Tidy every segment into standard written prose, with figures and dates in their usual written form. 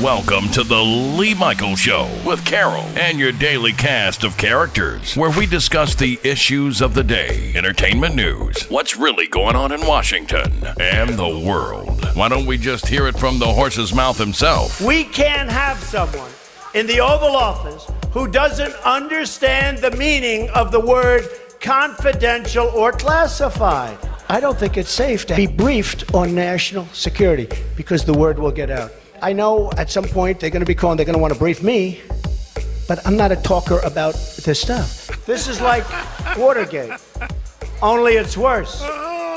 Welcome to the Lee Michaels Show with Carol and your daily cast of characters, where we discuss the issues of the day, entertainment news, what's really going on in Washington, and the world. Why don't we just hear it from the horse's mouth himself? We can't have someone in the Oval Office who doesn't understand the meaning of the word confidential or classified. I don't think it's safe to be briefed on national security because the word will get out. I know at some point they're going to be calling, they're going to want to brief me, but I'm not a talker about this stuff. This is like Watergate, only it's worse.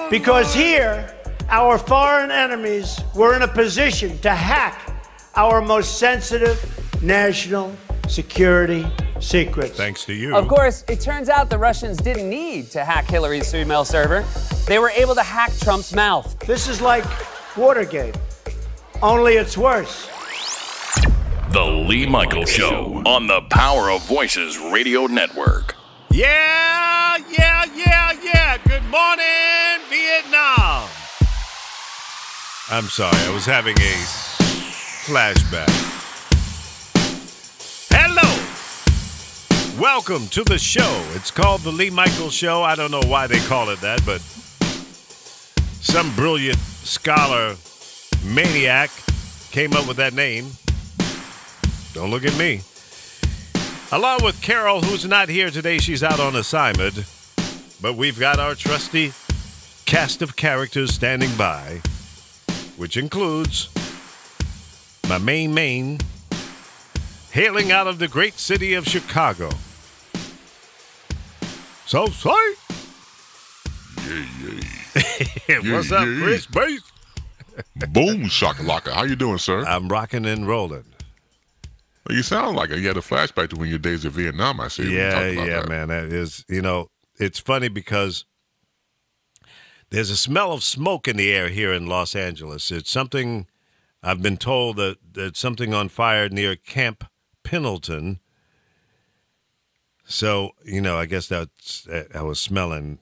Because here, our foreign enemies were in a position to hack our most sensitive national security secrets. Thanks to you. Of course, it turns out the Russians didn't need to hack Hillary's email server. They were able to hack Trump's mouth. This is like Watergate, only it's worse. The Lee Michaels Show on the Power of Voices Radio Network. Yeah. Good morning, Vietnam. I'm sorry, I was having a flashback. Hello. Welcome to the show. It's called The Lee Michaels Show. I don't know why they call it that, but some brilliant scholar maniac came up with that name. Don't look at me. Along with Carol, who's not here today. She's out on assignment. But we've got our trusty cast of characters standing by, which includes my main, hailing out of the great city of Chicago. Southside. Yeah. What's up, Chris Bass? Boom shakalaka. How you doing, sir? I'm rocking and rolling. Well, you sound like you had a flashback to when your days in Vietnam, I see. Yeah, man. That is, it's funny because there's a smell of smoke in the air here in Los Angeles. It's something, I've been told that there's something on fire near Camp Pendleton. So, I guess I was smelling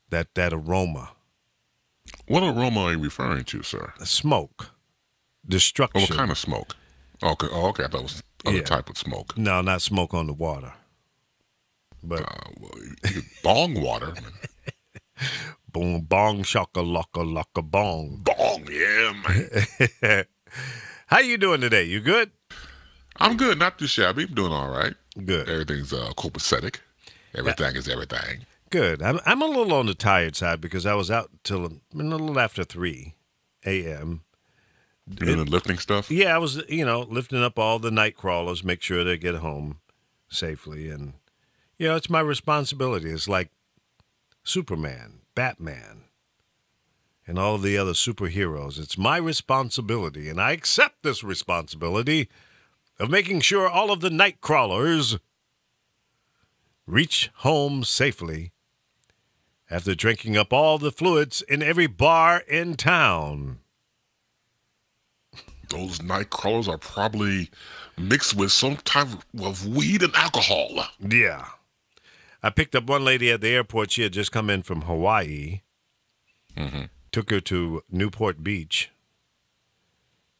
that aroma. What aroma are you referring to, sir? Smoke. Destruction. What kind of smoke? Okay. I thought it was other type of smoke. No, not smoke on the water. But bong water. Boom, bong, shaka-laka-laka, bong. Bong, yeah, man. How you doing today? You good? I'm good. Not too shabby. I'm doing all right. Good. Everything's copacetic. Everything is everything. Good. I'm a little on the tired side because I was out till a little after 3 a.m. Doing the lifting stuff? Yeah, I was, lifting up all the night crawlers, make sure they get home safely. And, it's my responsibility. It's like Superman, Batman, and all the other superheroes. It's my responsibility, and I accept this responsibility of making sure all of the night crawlers reach home safely after drinking up all the fluids in every bar in town. Those night crawlers are probably mixed with some type of weed and alcohol. Yeah. I picked up one lady at the airport. She had just come in from Hawaii. Mm-hmm. Took her to Newport Beach.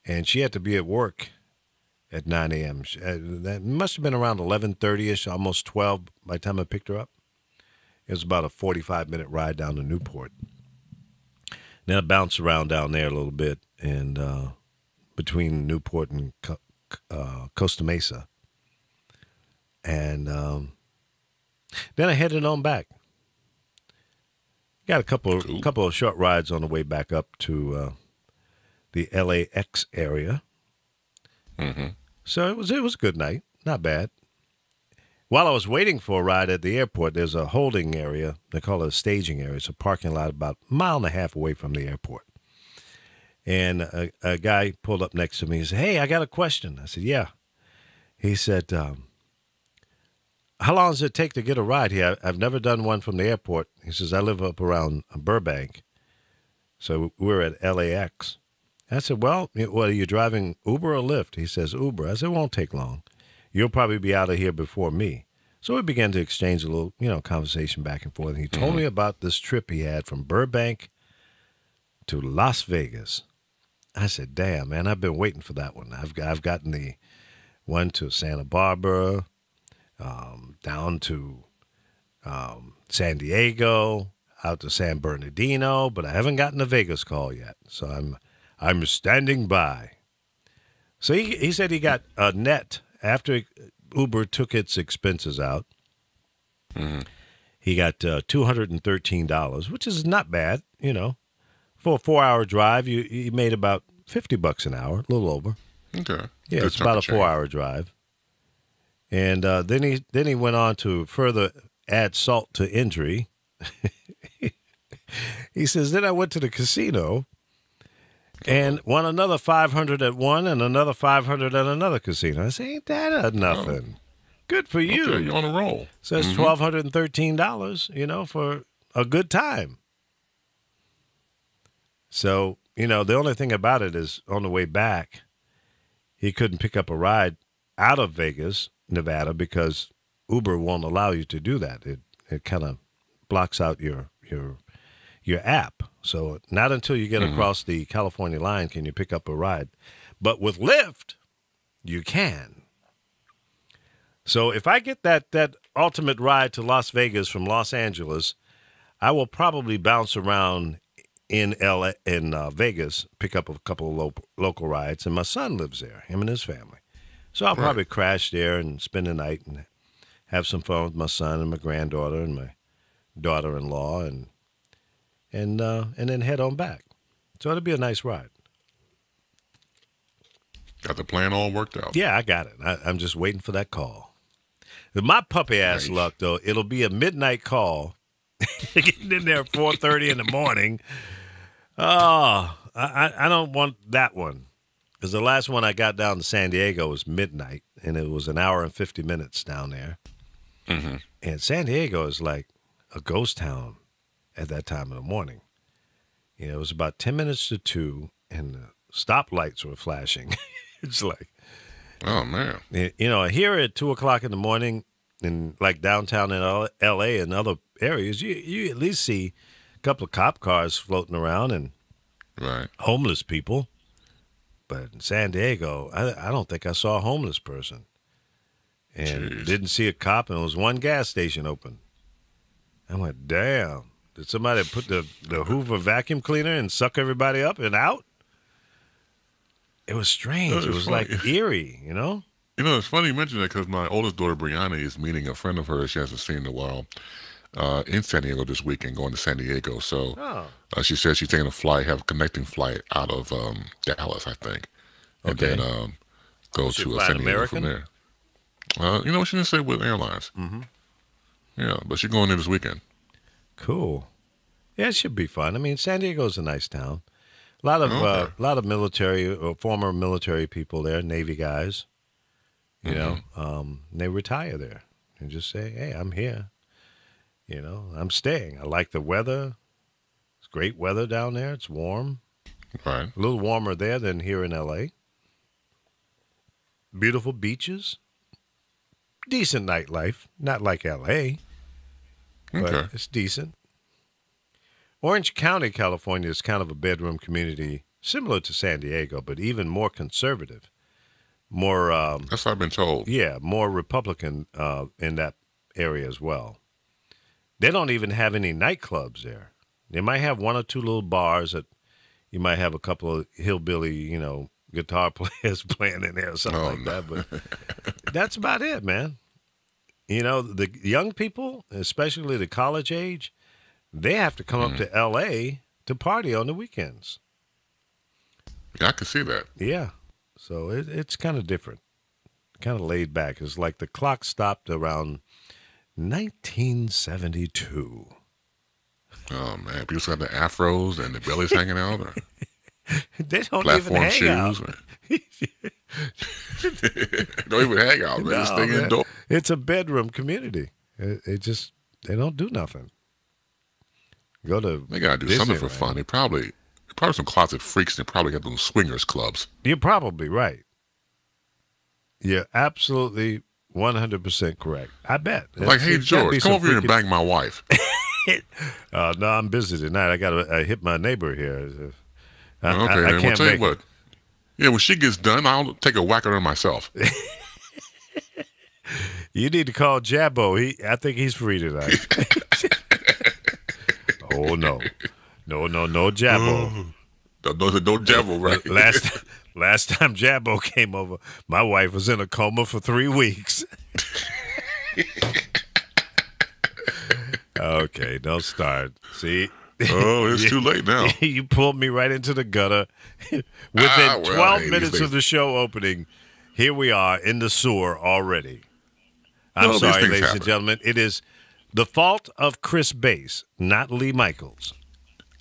And she had to be at work at 9 a.m. That must have been around 11:30-ish, almost 12 by the time I picked her up. It was about a 45-minute ride down to Newport. Then I bounced around down there a little bit and between Newport and Costa Mesa. And then I headed on back. Got a couple of short rides on the way back up to the LAX area. Mm-hmm. So it was a good night. Not bad. While I was waiting for a ride at the airport, there's a holding area. They call it a staging area. It's a parking lot about a mile and a half away from the airport. And a guy pulled up next to me. He said, "Hey, I got a question." I said, "Yeah." He said, "How long does it take to get a ride here? I've never done one from the airport." He says, "I live up around Burbank." So we're at LAX. I said, "Well, what, are you driving Uber or Lyft?" He says, "Uber." I said, "It won't take long. You'll probably be out of here before me." So we began to exchange a little, conversation back and forth. He told me about this trip he had from Burbank to Las Vegas. I said, damn, man, I've been waiting for that one. I've gotten the one to Santa Barbara, down to San Diego, out to San Bernardino, but I haven't gotten a Vegas call yet. So I'm standing by. So he said he got a net after Uber took its expenses out. Mm-hmm. He got $213, which is not bad, you know. For a 4-hour drive, you made about $50 an hour, a little over. Okay. Yeah, Good it's about a chunk of 4-hour drive. And then he went on to further add salt to injury. He says, then I went to the casino and won another $500 at one and another $500 at another casino. I say, ain't that nothing? Good for you. Okay, you're on a roll. So it's $1,213, you know, for a good time. So, you know, the only thing about it is on the way back, he couldn't pick up a ride out of Vegas, Nevada, because Uber won't allow you to do that. It kind of blocks out your app. So not until you get across the California line can you pick up a ride. But with Lyft, you can. So if I get that ultimate ride to Las Vegas from Los Angeles, I will probably bounce around in Vegas, pick up a couple of local rides, and my son lives there, him and his family. So I'll probably crash there and spend the night and have some fun with my son and my granddaughter and my daughter-in-law, and then head on back. So it'll be a nice ride. Got the plan all worked out. Yeah, I got it. I'm just waiting for that call. With my puppy-ass luck, though, it'll be a midnight call. Getting in there at 4:30 in the morning. Oh, I don't want that one. Because the last one I got down to San Diego was midnight, and it was an hour and 50 minutes down there. Mm-hmm. And San Diego is like a ghost town at that time of the morning. You know, it was about 10 minutes to 2, and the stoplights were flashing. It's like, oh, man. you know, here at 2 o'clock in the morning, in like downtown in L.A. and other areas, you at least see a couple of cop cars floating around and homeless people. But in San Diego, I don't think I saw a homeless person. And didn't see a cop, and there was one gas station open. I went, damn. Did somebody put the Hoover vacuum cleaner and suck everybody up and out? It was strange. It was funny. Like eerie, you know? You know, it's funny you mention that because my oldest daughter, Brianna, is meeting a friend of hers she hasn't seen in a while in San Diego this weekend, going to San Diego. So she said she's taking a flight, have a connecting flight out of Dallas, I think. And then go to San Diego from there. You know, she didn't say what airlines. Mm-hmm. Yeah, but she's going there this weekend. Cool. Yeah, it should be fun. I mean, San Diego's a nice town. A lot of military or former military people there, Navy guys. You know, they retire there and just say, hey, I'm here. You know, I'm staying. I like the weather. It's great weather down there. It's warm. Right. A little warmer there than here in L.A. Beautiful beaches. Decent nightlife. Not like L.A., but it's decent. Orange County, California is kind of a bedroom community similar to San Diego, but even more conservative. More that's what I've been told. Yeah, more Republican in that area as well. They don't even have any nightclubs there. They might have one or two little bars that you might have a couple of hillbilly, you know, guitar players playing in there or something that. But that's about it, man. You know, the young people, especially the college age, they have to come up to L.A. to party on the weekends. Yeah, I can see that. Yeah. So it's kind of different, kind of laid back. It's like the clock stopped around 1972. Oh, man. People got the afros and the bellies hanging out. Or they don't even hang shoes, out. Don't even hang out. They just stay indoors. It's a bedroom community. They don't do nothing. Go to They got to do something for fun. They probably some closet freaks that probably have those swingers clubs. You're probably right. You're absolutely 100% correct. I bet. Like, hey, George, come over here and bang my wife. No, I'm busy tonight. I hit my neighbor here. Okay, I then can't tell you make what. Yeah, when she gets done, I'll take a whack at her myself. You need to call Jabbo. I think he's free tonight. Oh no, Jabbo. No Jabbo, right? Last time Jabbo came over, my wife was in a coma for 3 weeks. Okay, don't start. See. Oh, it's too late now. You pulled me right into the gutter. Within 12 minutes of the show opening, here we are in the sewer already. I'm sorry, ladies and gentlemen. It is the fault of Chris Bass, not Lee Michaels.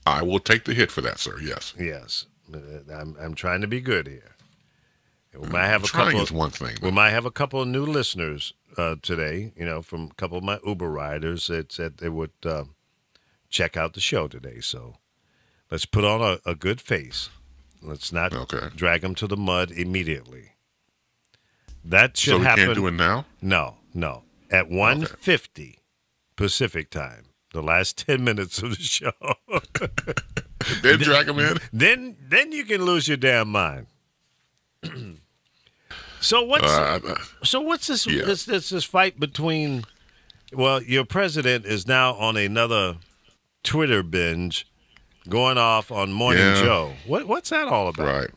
I will take the hit for that, sir. Yes. Yes. I'm trying to be good here. We might have one thing. We might have a couple of new listeners today, from a couple of my Uber riders that said they would check out the show today. So let's put on a good face. Let's not drag them to the mud immediately. That should happen. So we can't do it now? No. At 1:50 Pacific time, the last 10 minutes of the show. Then drag them in? Then you can lose your damn mind. So what's this? Yeah. This fight between? Well, your president is now on another Twitter binge, going off on Morning Joe. What's that all about? Right.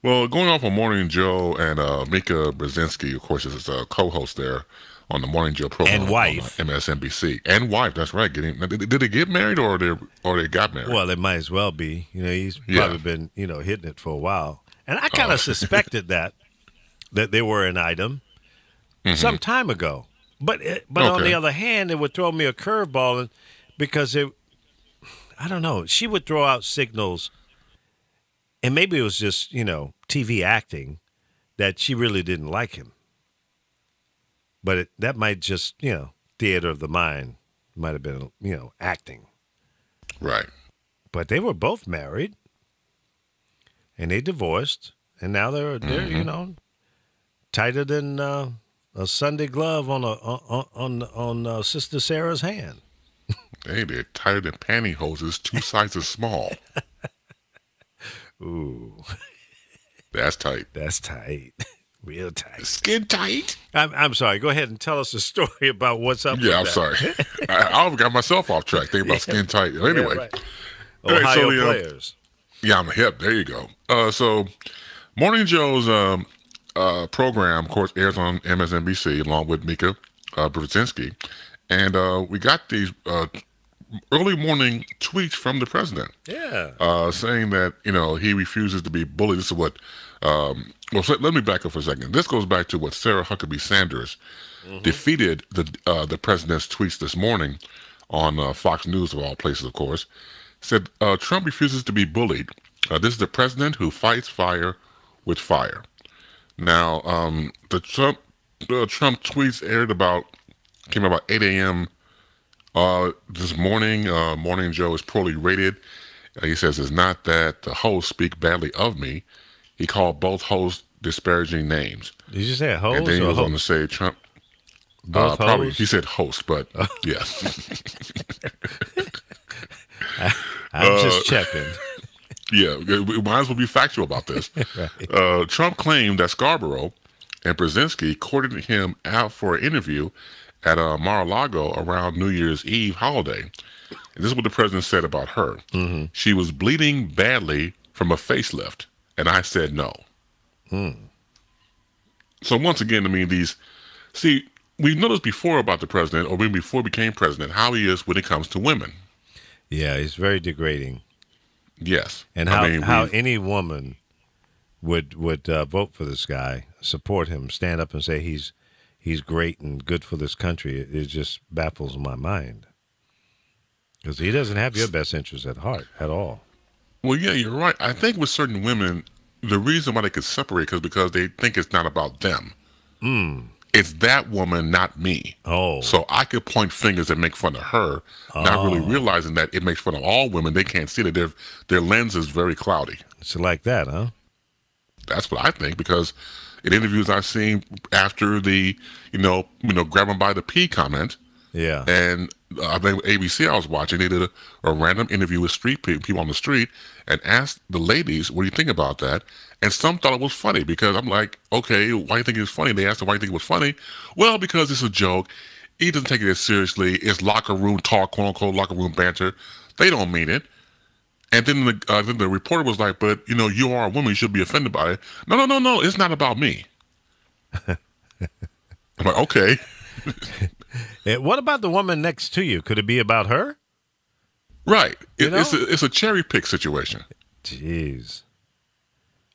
Well, going off on Morning Joe and Mika Brzezinski, of course, is a co-host there on the Morning Joe program, and wife, on MSNBC, and wife. That's right. Did they get married or they got married? Well, they might as well be. He's probably been hitting it for a while, and I kind of suspected that they were an item some time ago. But on the other hand, it would throw me a curveball because I don't know. She would throw out signals, and maybe it was just TV acting that she really didn't like him. But that might just, theater of the mind might have been, acting. Right. But they were both married, and they divorced, and now they're tighter than a Sunday glove on Sister Sarah's hand. Hey, they're tighter than pantyhoses, 2 sizes small. Ooh. That's tight. That's tight. Real tight. Skin tight. I'm sorry. Go ahead and tell us a story about what's up with I'm sorry. I got myself off track thinking about skin tight. Anyway. Right. Ohio players. I'm hip. There you go. So Morning Joe's program, of course, airs on MSNBC along with Mika Brzezinski. And we got these early morning tweets from the president. Yeah. Saying that, he refuses to be bullied. This is what... let me back up for a second. This goes back to what Sarah Huckabee Sanders defeated the president's tweets this morning on Fox News, of all places, of course. Said Trump refuses to be bullied. This is the president who fights fire with fire. Now, the Trump tweets came about 8 a.m. This morning. Morning Joe is poorly rated. He says it's not that the hosts speak badly of me. He called both hosts disparaging names. Did you say a host? And then he goes on to say Trump. Both probably hosts? He said host, but yes. I'm just checking. Yeah, we might as well be factual about this. Right. Trump claimed that Scarborough and Brzezinski courted him out for an interview at Mar-a-Lago around New Year's Eve holiday. And this is what the president said about her. Mm-hmm. She was bleeding badly from a facelift, and I said no. So once again, we noticed before about the president, or even before he became president, how he is when it comes to women. Yeah, he's very degrading. Yes. And how any woman would vote for this guy, support him, stand up and say he's great and good for this country, it just baffles my mind. Because he doesn't have your best interest at heart at all. Well, yeah, you're right. I think with certain women, the reason why they could separate is because they think it's not about them. It's that woman, not me. Oh. So I could point fingers and make fun of her, not really realizing that it makes fun of all women. They can't see that their lens is very cloudy. It's like that, huh? That's what I think, because in interviews I've seen after the, grab them by the pee comment, yeah, and I think ABC I was watching, they did a random interview with street people on the street and asked the ladies, what do you think about that? And some thought it was funny because I'm like, okay, why do you think it's funny? They asked them, why do you think it was funny? Well, because it's a joke. He doesn't take it as seriously. It's locker room talk, quote unquote, locker room banter. They don't mean it. And then the reporter was like, but, you know, you are a woman. You should be offended by it. No. It's not about me. I'm like, okay. What about the woman next to you? Could it be about her? Right. It's a cherry pick situation. Jeez.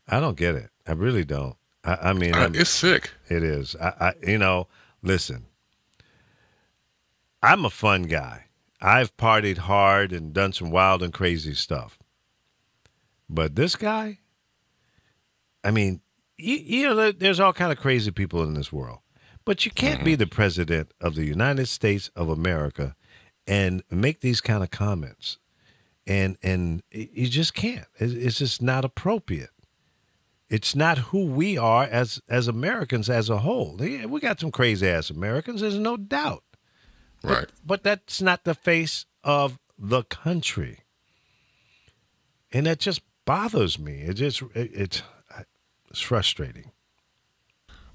I don't get it. I really don't. I mean, it's sick. It is. Listen, I'm a fun guy. I've partied hard and done some wild and crazy stuff. But this guy, I mean, there's all kind of crazy people in this world. But you can't be the president of the United States of America and make these kind of comments. And you just can't. It's just not appropriate. It's not who we are as Americans as a whole. We got some crazy-ass Americans, there's no doubt. Right. But that's not the face of the country. And that just bothers me. It's frustrating.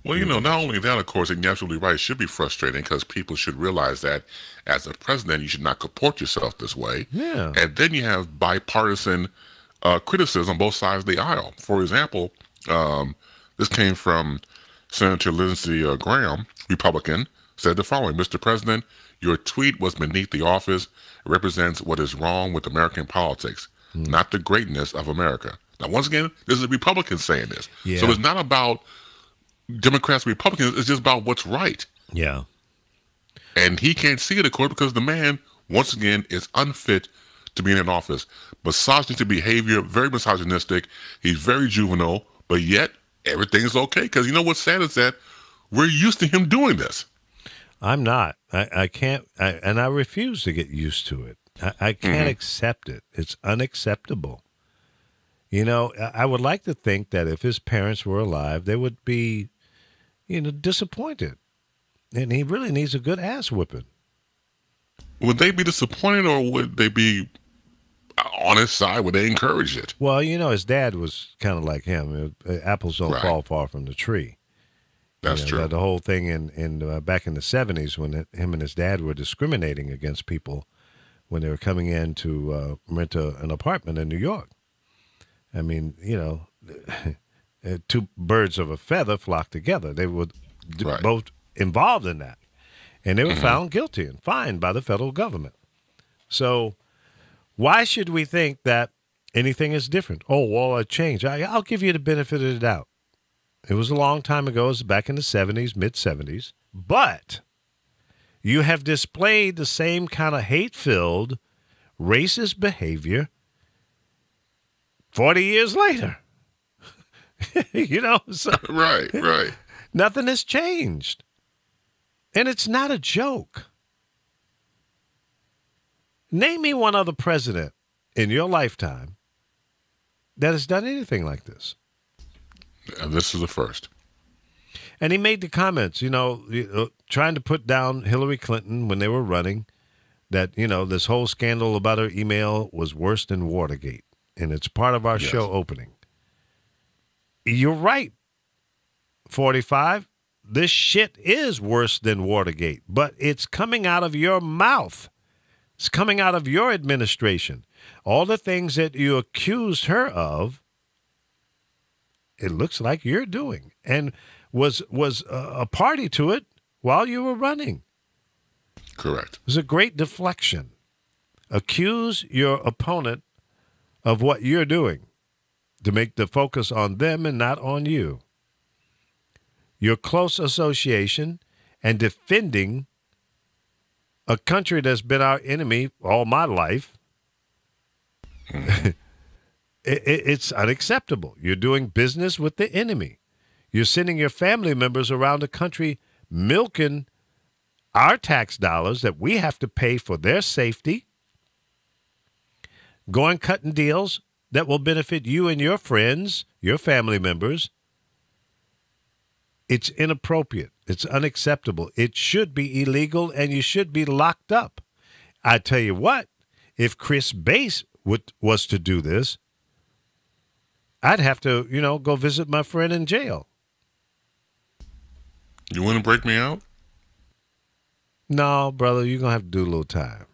Well, you know, not only that, of course, and you're absolutely right, it should be frustrating because people should realize that as a president, you should not comport yourself this way. Yeah. And then you have bipartisan criticism on both sides of the aisle. For example, this came from Senator Lindsey Graham, Republican, said the following: Mr. President, your tweet was beneath the office. It represents what is wrong with American politics, not the greatness of America. Now, once again, this is a Republican saying this. Yeah. So it's not about Democrats, Republicans. It's just about what's right. Yeah. And he can't see it, of course, because the man, once again, is unfit to be in an office. Misogynistic behavior, very misogynistic. He's very juvenile, but yet everything's okay. Because you know what's sad is that we're used to him doing this. I'm not. I can't, and I refuse to get used to it. I can't accept it. It's unacceptable. You know, I would like to think that if his parents were alive, they would be, disappointed. And he really needs a good ass whipping. Would they be disappointed, or would they be on his side? Would they encourage it? Well, his dad was kind of like him. Apples don't fall far from the tree. That's true. The whole thing in back in the 70s when him and his dad were discriminating against people when they were coming in to rent an apartment in New York. I mean, two birds of a feather flock together. They were both involved in that. And they were found guilty and fined by the federal government. So why should we think that anything is different? Oh, well, it changed. I'll give you the benefit of the doubt. It was a long time ago. It was back in the 70s, mid-70s. But you have displayed the same kind of hate-filled, racist behavior 40 years later. So Right. Nothing has changed. And it's not a joke. Name me one other president in your lifetime that has done anything like this. And this is the first. And he made the comments, trying to put down Hillary Clinton when they were running, that, this whole scandal about her email was worse than Watergate. And it's part of our show opening. You're right, 45. This shit is worse than Watergate, but it's coming out of your mouth. It's coming out of your administration. All the things that you accused her of, it looks like you're doing, and was a party to it while you were running. Correct. It was a great deflection. Accuse your opponent of what you're doing to make the focus on them and not on you. Your close association and defending a country that's been our enemy all my life, it's unacceptable. You're doing business with the enemy. You're sending your family members around the country milking our tax dollars that we have to pay for their safety, going cutting deals that will benefit you and your friends, your family members. It's inappropriate. It's unacceptable. It should be illegal, and you should be locked up. I tell you what, if Chris Bass was to do this, I'd have to, go visit my friend in jail. You want to break me out? No, brother, you're going to have to do a little time.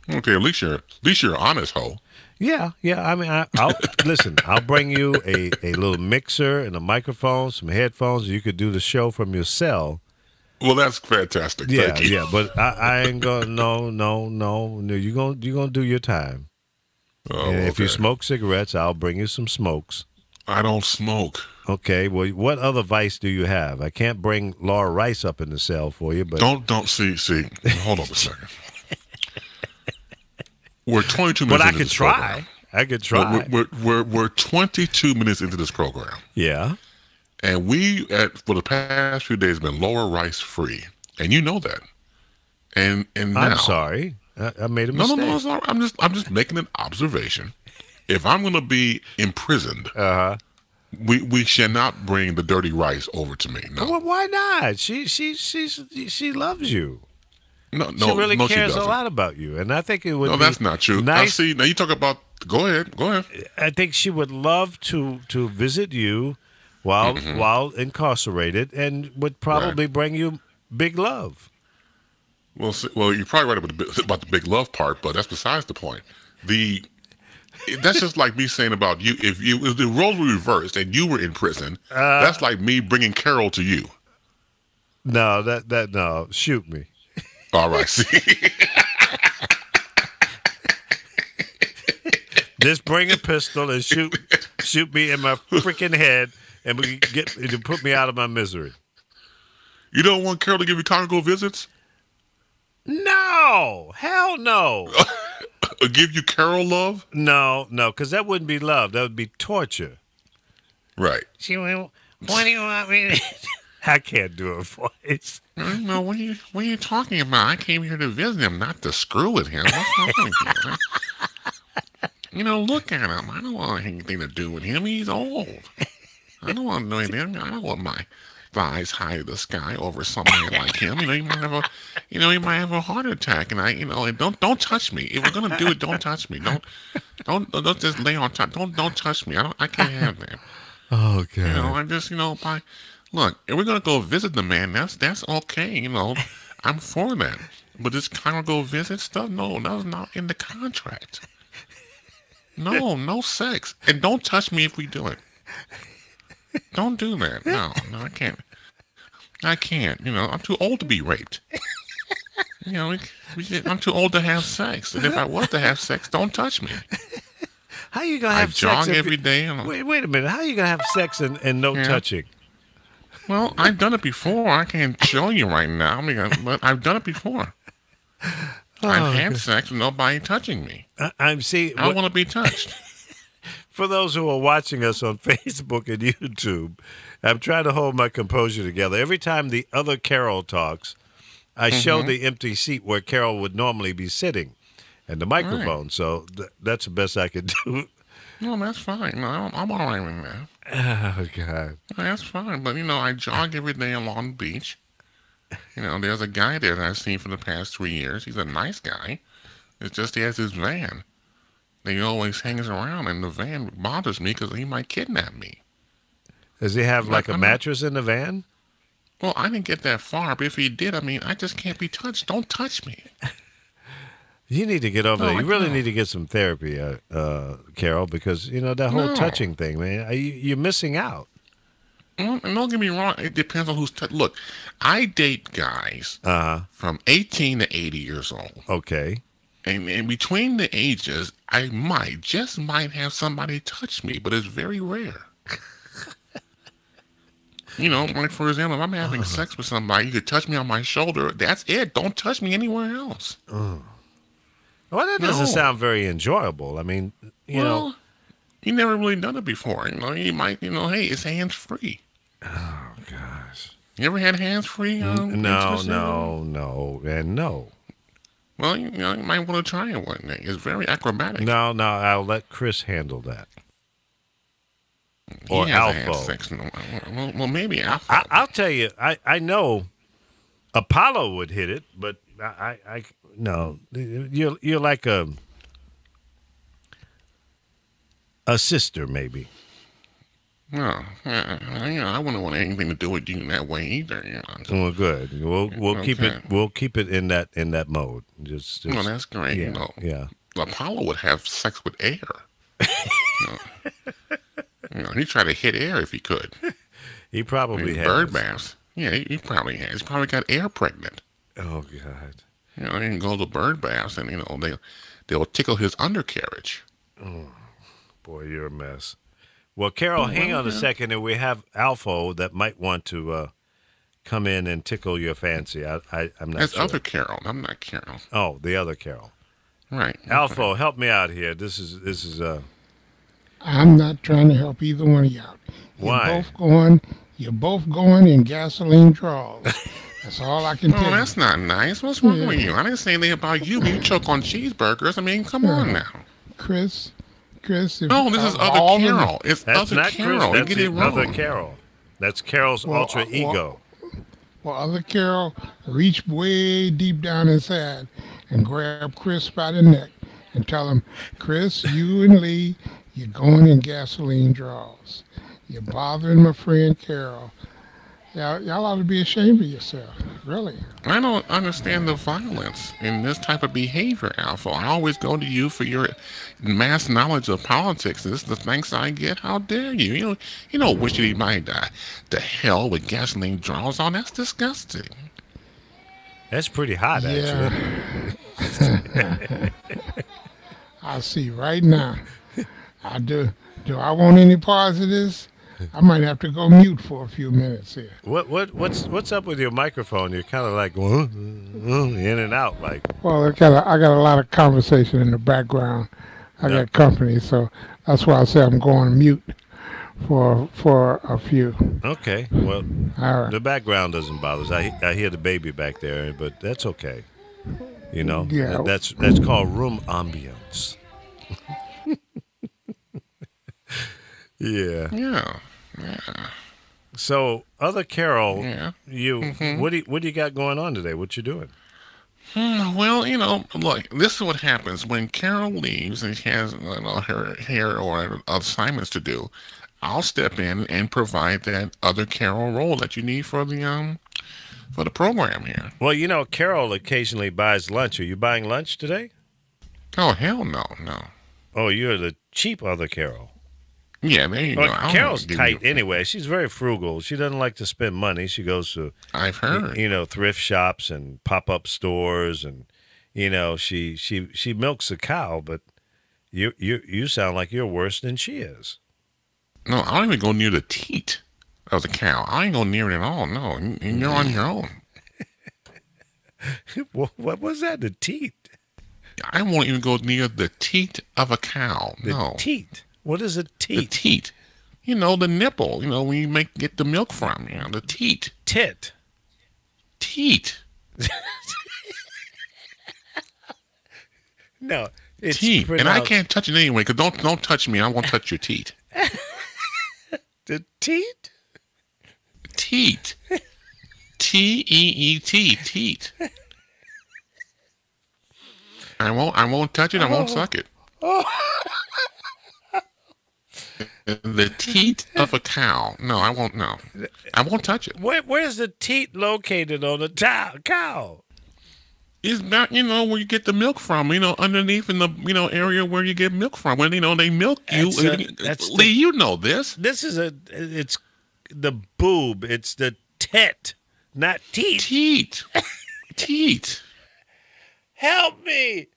Okay, at least you're honest, ho. Yeah. I mean, I'll listen. I'll bring you a little mixer and a microphone, some headphones. You could do the show from your cell. Well, that's fantastic. Yeah, Thank you. yeah. But I ain't gonna. No. You gonna do your time. Oh, and if you okay. smoke cigarettes, I'll bring you some smokes. I don't smoke. Okay. Well, what other vice do you have? I can't bring Laura Rice up in the cell for you, but Don't see. Hold on a second. We're 22 minutes. But I into could this try. program. I could try. We're 22 minutes into this program, Yeah. and for the past few days been Laura Rice free, and you know that. And now, I'm sorry. I made a mistake. No, it's not. I'm just making an observation. If I'm going to be imprisoned, we shall not bring the dirty rice over to me. No, Well, why not? She loves you. no, She really no, cares she a doesn't. lot about you, and I think it would. No, be that's not true. Nice. Now, see, now you talk about. Go ahead. I think she would love to visit you while incarcerated, and would probably bring you big love. Well, you're probably right about the big love part, but that's besides the point. That's just like me saying about you. If the roles were reversed and you were in prison, that's like me bringing Carol to you. No, no. Shoot me. All right, see. Just bring a pistol and shoot me in my freaking head, and we get to put me out of my misery. You don't want Carol to give you Congo visits? No, hell no. Give you Carol love? No, because that wouldn't be love. That would be torture. Right. She went, what do you want me to I can't do a voice. No, what are you talking about? I came here to visit him, not to screw with him. What's wrong with you? Look at him. I don't want anything to do with him. He's old. I don't want to know anything. I don't want my thighs high to the sky over somebody like him. He might have a heart attack. And don't touch me. If we're gonna do it, don't touch me. Don't just lay on top. Don't touch me. I can't have that. Oh God. I just look. If we're gonna go visit the man, that's okay. I'm for that. But this kind of go visit stuff, no, that's not in the contract. No sex, and don't touch me if we do it. Don't do that. No, I can't. I'm too old to be raped. I'm too old to have sex. And if I was to have sex, don't touch me. How you gonna I have jog sex every day. Wait a minute. How you gonna have sex and no touching? Well, I've done it before. I can't show you right now, but I've done it before. I've had sex with nobody touching me. I want to be touched. For those who are watching us on Facebook and YouTube, I'm trying to hold my composure together. Every time the other Carol talks, I show the empty seat where Carol would normally be sitting and the microphone. Right. So that's the best I could do. No, that's fine. No, I'm all right with that. Oh, God. No, that's fine. But, I jog every day along the beach. There's a guy there that I've seen for the past 3 years. He's a nice guy. It's just he has his van. He always hangs around, and the van bothers me because he might kidnap me. Does he have like a mattress in the van? Well, I didn't get that far, but if he did, I just can't be touched. Don't touch me. You need to get over there. You really need to get some therapy, Carol, because, that whole touching thing, man, you're missing out. Well, don't get me wrong. It depends on who's look, I date guys from 18 to 80 years old. Okay. And between the ages, I might have somebody touch me, but it's very rare. Like, for example, if I'm having sex with somebody, you could touch me on my shoulder. That's it. Don't touch me anywhere else. Well, that doesn't sound very enjoyable. I mean, you know. You never really done it before. You might, hey, it's hands-free. Oh, gosh. You ever had hands-free? No. Well, you might want to try it one day. It's very acrobatic. No, I'll let Chris handle that. Or Alpha. Well, maybe Alpha. I'll tell you, I know Apollo would hit it, but no. You're like a sister, maybe. No, I wouldn't want anything to do with you in that way either. Well, good. We'll Okay. keep it. We'll keep it in that mode. Just Well, that's great. Yeah, yeah. Apollo would have sex with air. He'd try to hit air if he could. He probably has. Bird baths. Yeah, he probably has. He's probably got air pregnant. Oh God. He can go to bird baths and they'll tickle his undercarriage. Oh, boy, you're a mess. Well, Carol, hang on a second, and we have Alpha that might want to come in and tickle your fancy. I'm not That's sure. other Carol. I'm not Carol. Oh, the other Carol. Right. Alpha, help me out here. This is I'm not trying to help either one of y'all. Why? You're both going in gasoline draws. That's all I can tell you. That's not nice. What's wrong with you? I didn't say anything about you. You choke on cheeseburgers. I mean, come on now. Chris. No, this is other Carol. It's That's other not Carol. Chris. You That's get it wrong. other Carol. That's Carol's alter ego. Well, other Carol reached way deep down inside and grabbed Chris by the neck and tell him, Chris, you and Lee, you're going in gasoline draws. You're bothering my friend Carol. Y'all ought to be ashamed of yourself, really. I don't understand the violence in this type of behavior, Alpha. I always go to you for your mass knowledge of politics. This is the thanks I get. How dare you? You know, wish you might die. The hell with gasoline draws on. That's disgusting. That's pretty hot, actually. I see right now. Do I want any parts of this? I might have to go mute for a few minutes here. What's up with your microphone? You're kind of like in and out, like. Well, I got a lot of conversation in the background. I got company, so that's why I say I'm going mute for a few. Okay, well, all right. The background doesn't bother us. I hear the baby back there, but that's okay. You know, Yeah. that's called room ambience. Yeah. Yeah. So, other Carol, Yeah. what do you got going on today? What you doing? Well, look, this is what happens when Carol leaves and she has her hair or assignments to do. I'll step in and provide that other Carol role that you need for the program here. Well, Carol occasionally buys lunch. Are you buying lunch today? Oh, hell no. Oh, you're the cheap other Carol. Yeah, there you go. Well, Carol's tight anyway. She's very frugal. She doesn't like to spend money. She goes to, I've heard. Thrift shops and pop-up stores, and she milks a cow. But you sound like you're worse than she is. No, I don't even go near the teat of the cow. I ain't go near it at all. No, you're on your own. What was that? The teat? I won't even go near the teat of a cow. The teat. What is a teat? The teat. The nipple. When you get the milk from. The teat. Tit. Teat. No, it's teat. pronounced... And I can't touch it anyway. Cause don't touch me. I won't touch your teat. The teat. Teat. T-E-E-T. Teat. I won't touch it. I won't suck it. The teat of a cow. No, I won't. No, I won't touch it. Where's the teat located on the cow? It's about where you get the milk from. Underneath in the area where you get milk from. When they milk you. Lee, you know this. This is it's the boob. It's the tit, not teat. Teat. Teat. Help me.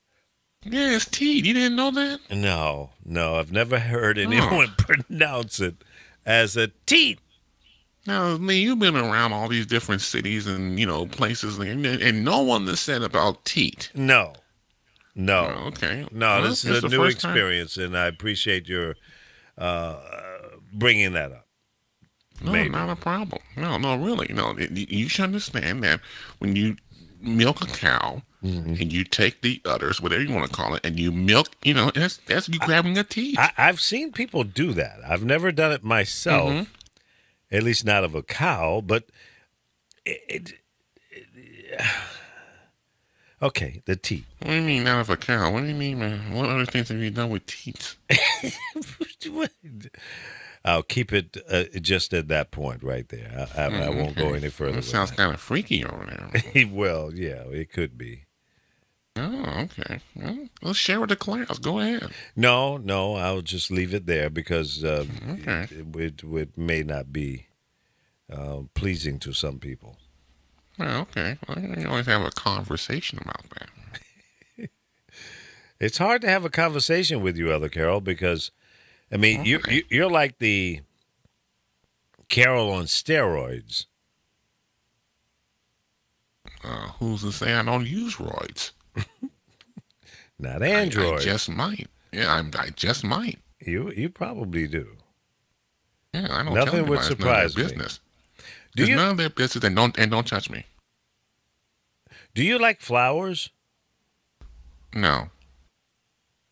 Yeah, it's teat. You didn't know that? No, I've never heard anyone pronounce it as a teat. Now, Lee, you've been around all these different cities and, places, and no one has said about teat. No. Oh, okay. No, well, this is a new experience, and I appreciate your bringing that up. No, Maybe. Not a problem. No, really. No, you should understand that when you milk a cow, and you take the udders, whatever you want to call it, and you milk, that's you grabbing a teat. I've seen people do that. I've never done it myself, at least not Okay, the teeth. What do you mean not of a cow? What do you mean, man? What other things have you done with teeth? I'll keep it just at that point right there. I won't go any further. That sounds kind of freaky over there. Well, yeah, it could be. Oh, okay. Well, let's share with the class. Go ahead. No, I'll just leave it there because Okay. it may not be pleasing to some people. Well, okay. Well, you always have a conversation about that. It's hard to have a conversation with you, Elder Carol, because, I mean, Okay. you're like the Carol on steroids. Who's to say I don't use roids? Not I Android. just might. Yeah, I just might. You probably do. Yeah, I don't Nothing tell would anybody. surprise It's me. none of their business. Do It's you none of their business, and don't touch me. do you like flowers? No.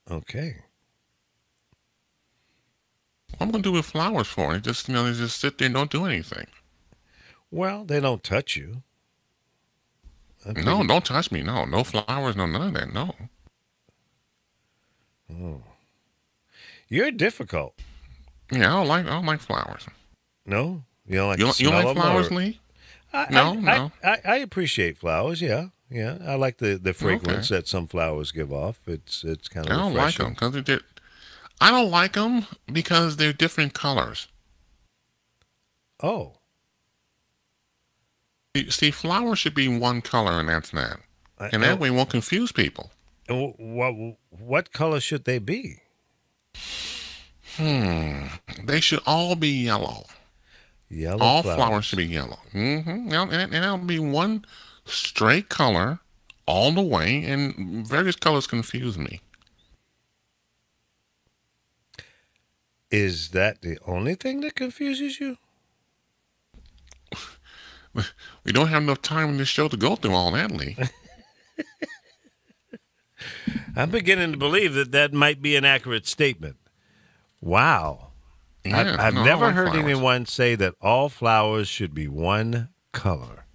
Okay. What am I gonna do with flowers for? They just they just sit there and don't do anything. Well, they don't touch you. No, don't touch me. No flowers, no none of that. No. You're difficult. Yeah, I don't like flowers. No, you don't like You the don't smell like of them, flowers, or- Lee? I, No, I, no. I appreciate flowers. Yeah. I like the fragrance that some flowers give off. It's kind I of don't like refreshing. them because I don't like them because they're different colors. Oh, See, flowers should be one color, and that's that. And that way, it won't confuse people. and what color should they be? They should all be yellow. Yellow All flowers should be yellow. And that'll be one straight color all the way, and various colors confuse me. Is that the only thing that confuses you? We don't have enough time in this show to go through all that, Lee. I'm beginning to believe that might be an accurate statement. Wow. Yeah, I've no, I never like heard flowers. anyone say that all flowers should be one color.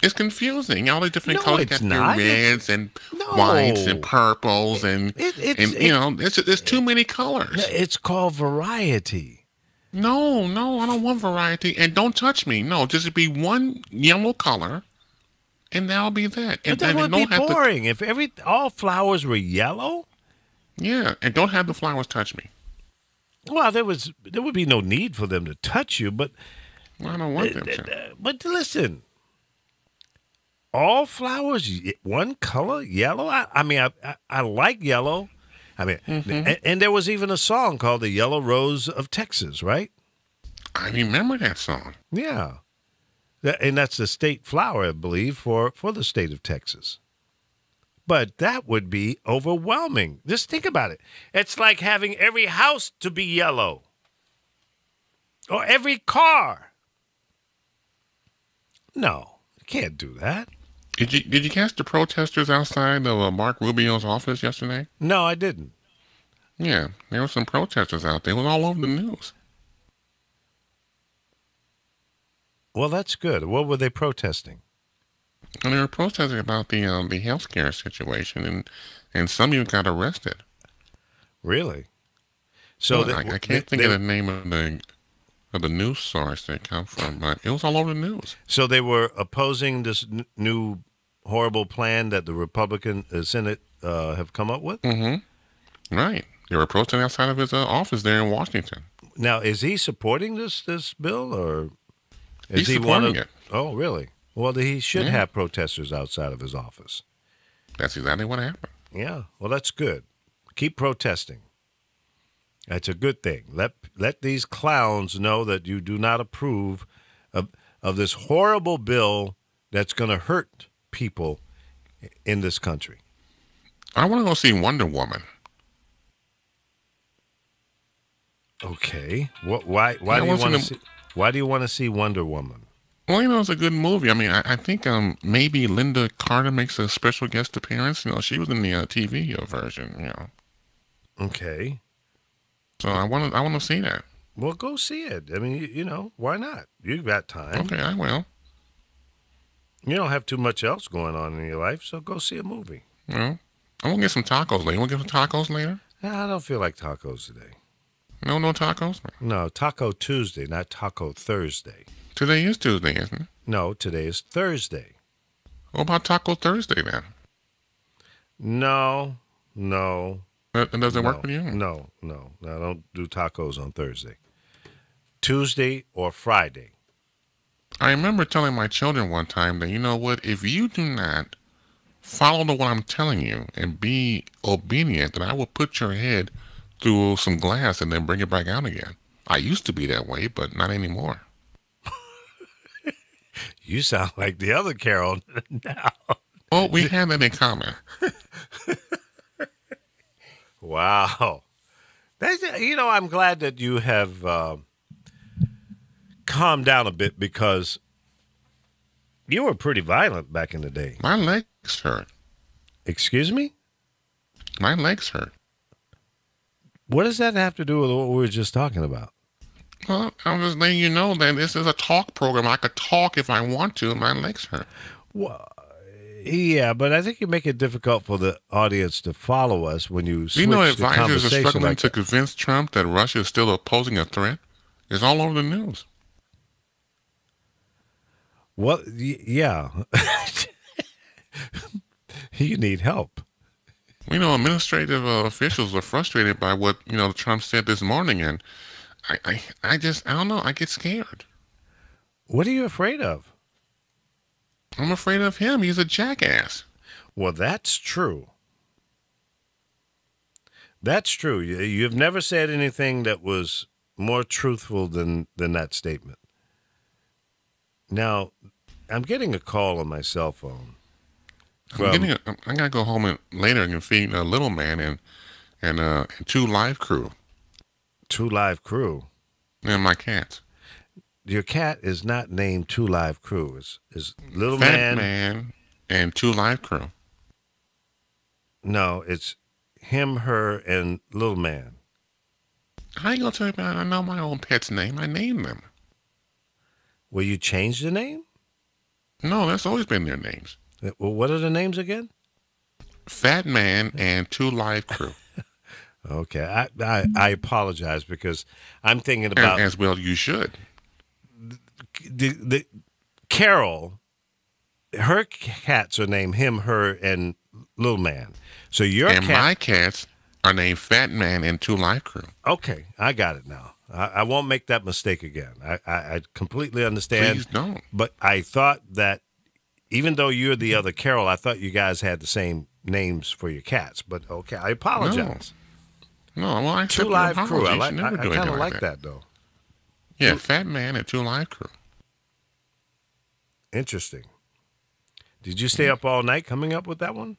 It's confusing. All the different No, colors it's got their not. reds and No. whites and purples and It's there's too many colors. It's called variety. No, I don't want variety. And don't touch me. No, just be one yellow color, and that'll be that. But And, that and would don't be have boring. If all flowers were yellow, and don't have the flowers touch me. well, there would be no need for them to touch you. But I don't want them to. but listen, all flowers one color, yellow. I mean, I like yellow. I mean, and there was even a song called "The Yellow Rose of Texas," right? I remember that song. Yeah, and that's the state flower, I believe, for the state of Texas. But that would be overwhelming. Just think about it. It's like having every house to be yellow, or every car. No, you can't do that. Did you catch the protesters outside of Mark Rubio's office yesterday? No, I didn't. Yeah, there were some protesters out there. It was all over the news. Well, that's good. What were they protesting? And they were protesting about the healthcare situation, and some even got arrested. Really? So Well, I can't think of the name of the news source they come from, but it was all over the news. So they were opposing this new horrible plan that the Republican Senate have come up with? Mm-hmm. Right. They were protesting outside of his office there in Washington. Now, is he supporting this bill, or is He's he one of? supporting it. Oh, really? Well, he should Yeah. have protesters outside of his office. That's exactly what happened. Yeah. Well, that's good. Keep protesting. That's a good thing. Let these clowns know that you do not approve of this horrible bill that's going to hurt people in this country. I want to go see Wonder Woman. Okay. Why I do you want want to to- see? Why do you want to see Wonder Woman? Well, it's a good movie. I mean, I think maybe Linda Carter makes a special guest appearance. She was in the TV version. Okay. So I want to see that. Well, go see it. I mean, why not? You've got time. Okay, I will. You don't have too much else going on in your life, so go see a movie. Well, I'm going to get some tacos later. You want to get some tacos later? I don't feel like tacos today. No tacos? No, Taco Tuesday, not Taco Thursday. Today is Tuesday, isn't it? No, today is Thursday. What about Taco Thursday then? No. That doesn't work with you? No. I don't do tacos on Thursday. Tuesday or Friday. I remember telling my children one time that, you know what, if you do not follow what I'm telling you and be obedient, then I will put your head through some glass and then bring it back out again. I used to be that way, but not anymore. You sound like the other Carol now. Well, we have that in common. Wow. I'm glad that you have calmed down a bit because you were pretty violent back in the day. My legs hurt. Excuse me? My legs hurt. What does that have to do with what we were just talking about? Well, I'm just letting you know that this is a talk program. I could talk if I want to. My legs hurt. Well, yeah, but I think you make it difficult for the audience to follow us when you switch the advisors are conversation struggling like to that. convince Trump that Russia is still opposing a threat. It's all over the news. Well, yeah. You need help. Administrative officials are frustrated by what, Trump said this morning, and I don't know. I get scared. What are you afraid of? I'm afraid of him. He's a jackass. Well, that's true. That's true. You've never said anything that was more truthful than that statement. Now, I'm getting a call on my cell phone. I gotta go home later and feed a little man and 2 live crew. 2 Live Crew. And my cats. Your cat is not named 2 Live Crew. Is Little Fat Man and 2 Live Crew. No, it's him, her, and Little Man. How you gonna tell me about? I know my own pet's name. I named them. Will you change the name? No, that's always been their names. Well, what are the names again? Fat Man and 2 Live Crew. Okay, I apologize because I'm thinking about as well. You should. The Carol. Her cats are named him, her, and Little Man. So my cats are named Fat Man and 2 Live Crew. Okay, I got it now. I won't make that mistake again. I completely understand. Please don't. But I thought that even though you're the other Carol, I thought you guys had the same names for your cats. But okay, I apologize. No, well, I 2 Live Crew. I kind of like that though. Yeah, Fat Man and 2 Live Crew. Interesting. Did you stay up all night coming up with that one?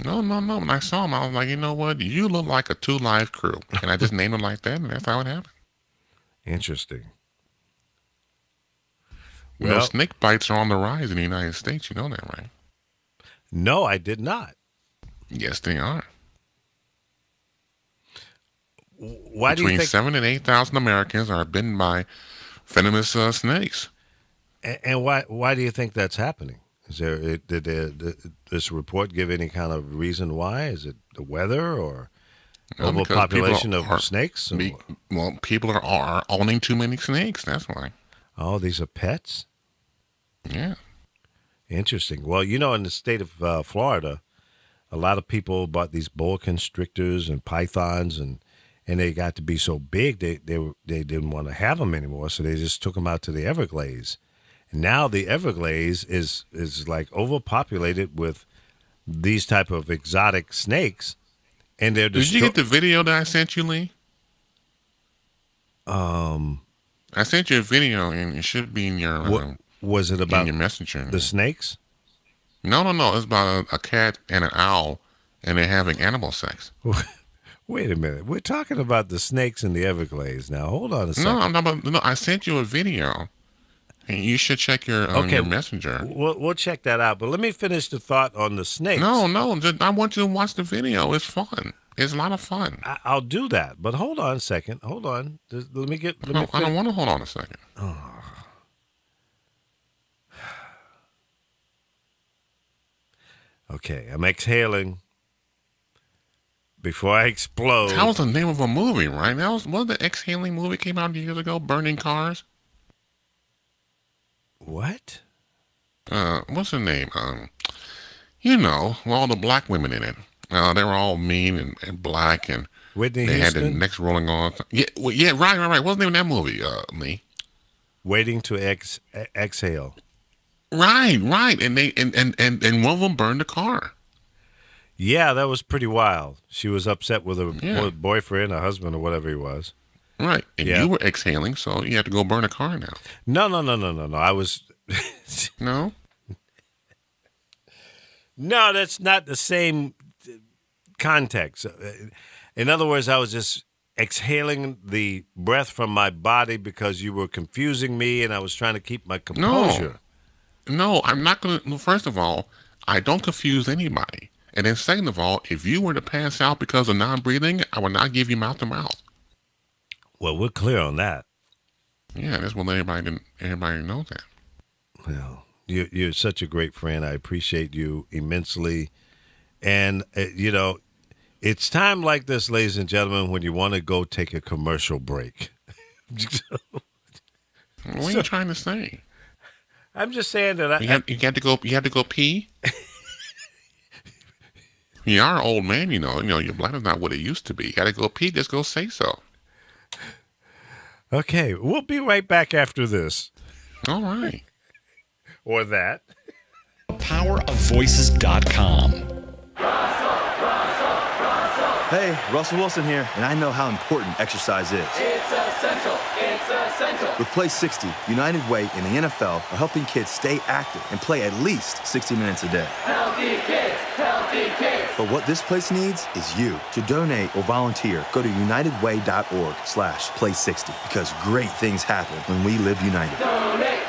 No. When I saw him, I was like, you know what? You look like a 2 Live Crew. And I just named him like that, and that's how it happened. Interesting. Well, snake bites are on the rise in the United States. You know that, right? No, I did not. Yes, they are. Why Between do you think 7,000 and 8,000 Americans are bitten by venomous snakes. And why do you think that's happening? Did this report give any kind of reason why? Is it the weather or overpopulation of snakes? Well, people are owning too many snakes. That's why. Oh, these are pets? Yeah. Interesting. Well, in the state of Florida, a lot of people bought these boa constrictors and pythons, and they got to be so big they didn't want to have them anymore, so they just took them out to the Everglades. And now the Everglades is like overpopulated with these type of exotic snakes, and they're Did you get the video that I sent you, Lee? I sent you a video, and it should be in your. Was it about in your messenger? The snakes? No. It's about a cat and an owl, and they're having animal sex. Wait a minute. We're talking about the snakes in the Everglades now. Hold on a second. No. I sent you a video, and you should check your messenger. We'll check that out. But let me finish the thought on the snakes. No. I want you to watch the video. It's fun. It's a lot of fun. I'll do that. But hold on a second. Hold on. Let me I don't want to hold on a second. Okay, I'm exhaling before I explode. That was the name of a movie, right? That was the exhaling movie came out years ago, Burning Cars. What? What's the name? With all the black women in it. They were all mean and black, and Whitney they Houston? had their necks rolling on. Yeah, right. What's the name of that movie, Lee? Waiting to exhale. Right. And they and one of them burned the car. Yeah, that was pretty wild. She was upset with her boyfriend, her husband, or whatever he was. Right. And you were exhaling, so you had to go burn a car now. No. I was... No? No, that's not the same context. In other words, I was just exhaling the breath from my body because you were confusing me and I was trying to keep my composure. No, I'm not going to... First of all, I don't confuse anybody. And then second of all, if you were to pass out because of non-breathing, I would not give you mouth-to-mouth. Well, we're clear on that. Yeah, that's what everybody knows that. Well, you're such a great friend. I appreciate you immensely. And, it's time like this, ladies and gentlemen, when you want to go take a commercial break. What are you trying to say? I'm just saying that you had to go pee? You are an old man, your bladder's not what it used to be. You got to go pee, just go say so. Okay, we'll be right back after this. All right. Or that. PowerOfVoices.com. Hey, Russell Wilson here, and I know how important exercise is. It's essential. It's essential. With Play 60, United Way and the NFL are helping kids stay active and play at least 60 minutes a day. Healthy kids, healthy kids. But what this place needs is you. To donate or volunteer, go to unitedway.org/play60 because great things happen when we live united. Donate.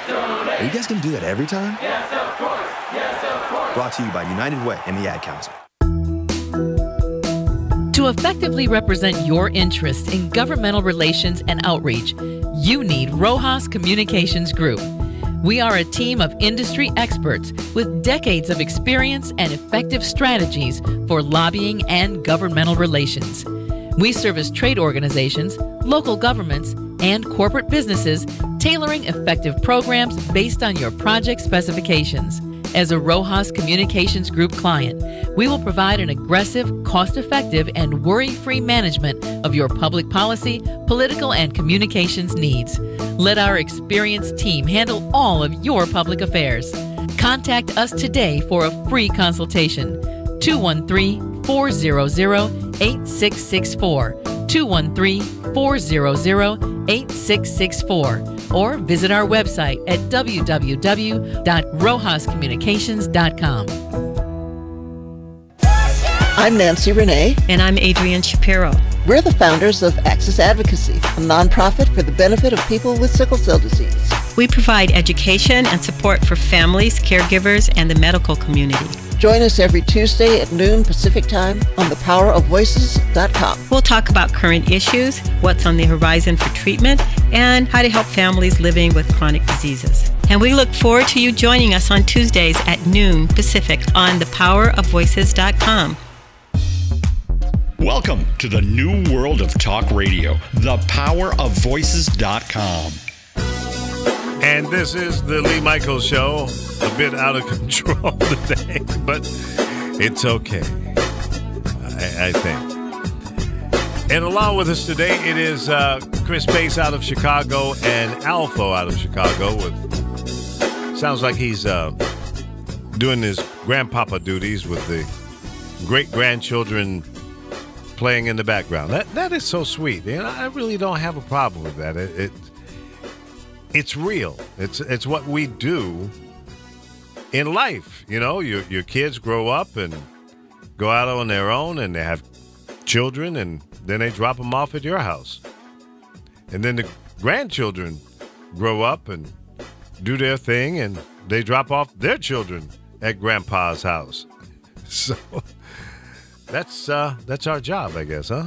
Are you guys going to do that every time? Yes, of course. Yes, of course. Brought to you by United Way and the Ad Council. To effectively represent your interests in governmental relations and outreach, you need Rojas Communications Group. We are a team of industry experts with decades of experience and effective strategies for lobbying and governmental relations. We service trade organizations, local governments, and corporate businesses, tailoring effective programs based on your project specifications. As a Rojas Communications Group client, we will provide an aggressive, cost-effective, and worry-free management of your public policy, political, and communications needs. Let our experienced team handle all of your public affairs. Contact us today for a free consultation. 213-400-8664. 213-400-8664. Or visit our website at www.rojascommunications.com. I'm Nancy Renee. And I'm Adrienne Shapiro. We're the founders of Access Advocacy, a nonprofit for the benefit of people with sickle cell disease. We provide education and support for families, caregivers, and the medical community. Join us every Tuesday at noon Pacific Time on thepowerofvoices.com. We'll talk about current issues, what's on the horizon for treatment, and how to help families living with chronic diseases. And we look forward to you joining us on Tuesdays at noon Pacific on thepowerofvoices.com. Welcome to the new world of talk radio, thepowerofvoices.com. And this is the Lee Michaels Show. A bit out of control today, but it's okay, I think. And along with us today, it is Chris Bass out of Chicago and Alpha out of Chicago. Sounds like he's doing his grandpapa duties with the great-grandchildren playing in the background. That is so sweet. I really don't have a problem with that. It's real. It's what we do in life. Your kids grow up and go out on their own and they have children and then they drop them off at your house. And then the grandchildren grow up and do their thing and they drop off their children at grandpa's house. So that's our job, I guess, huh?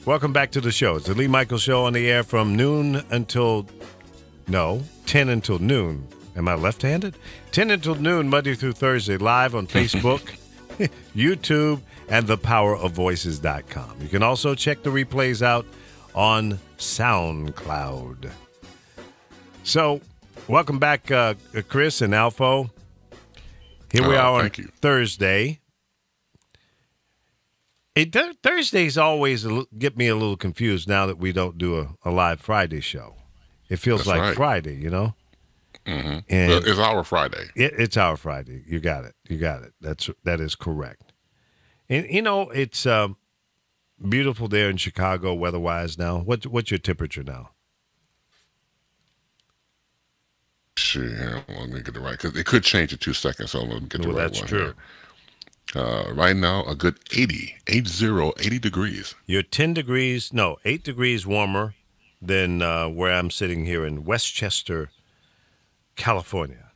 Welcome back to the show. It's the Lee Michaels Show on the air from 10 until noon Am I left-handed? 10 until noon, Monday through Thursday, live on Facebook, YouTube, and thepowerofvoices.com. You can also check the replays out on SoundCloud. So, welcome back, Chris and Alfo. Here we are on Thursday. Thursdays always get me a little confused now that we don't do a live Friday show. It feels like Friday, you know? Mm-hmm. And it's our Friday. It's our Friday. You got it. That is correct. And, you know, it's beautiful there in Chicago weather-wise now. What's your temperature now? Sure, let me get it right, because it could change in 2 seconds, so let me get the right one. That's true. Right now, a good 80 degrees. You're 8 degrees warmer than where I'm sitting here in Westchester, California.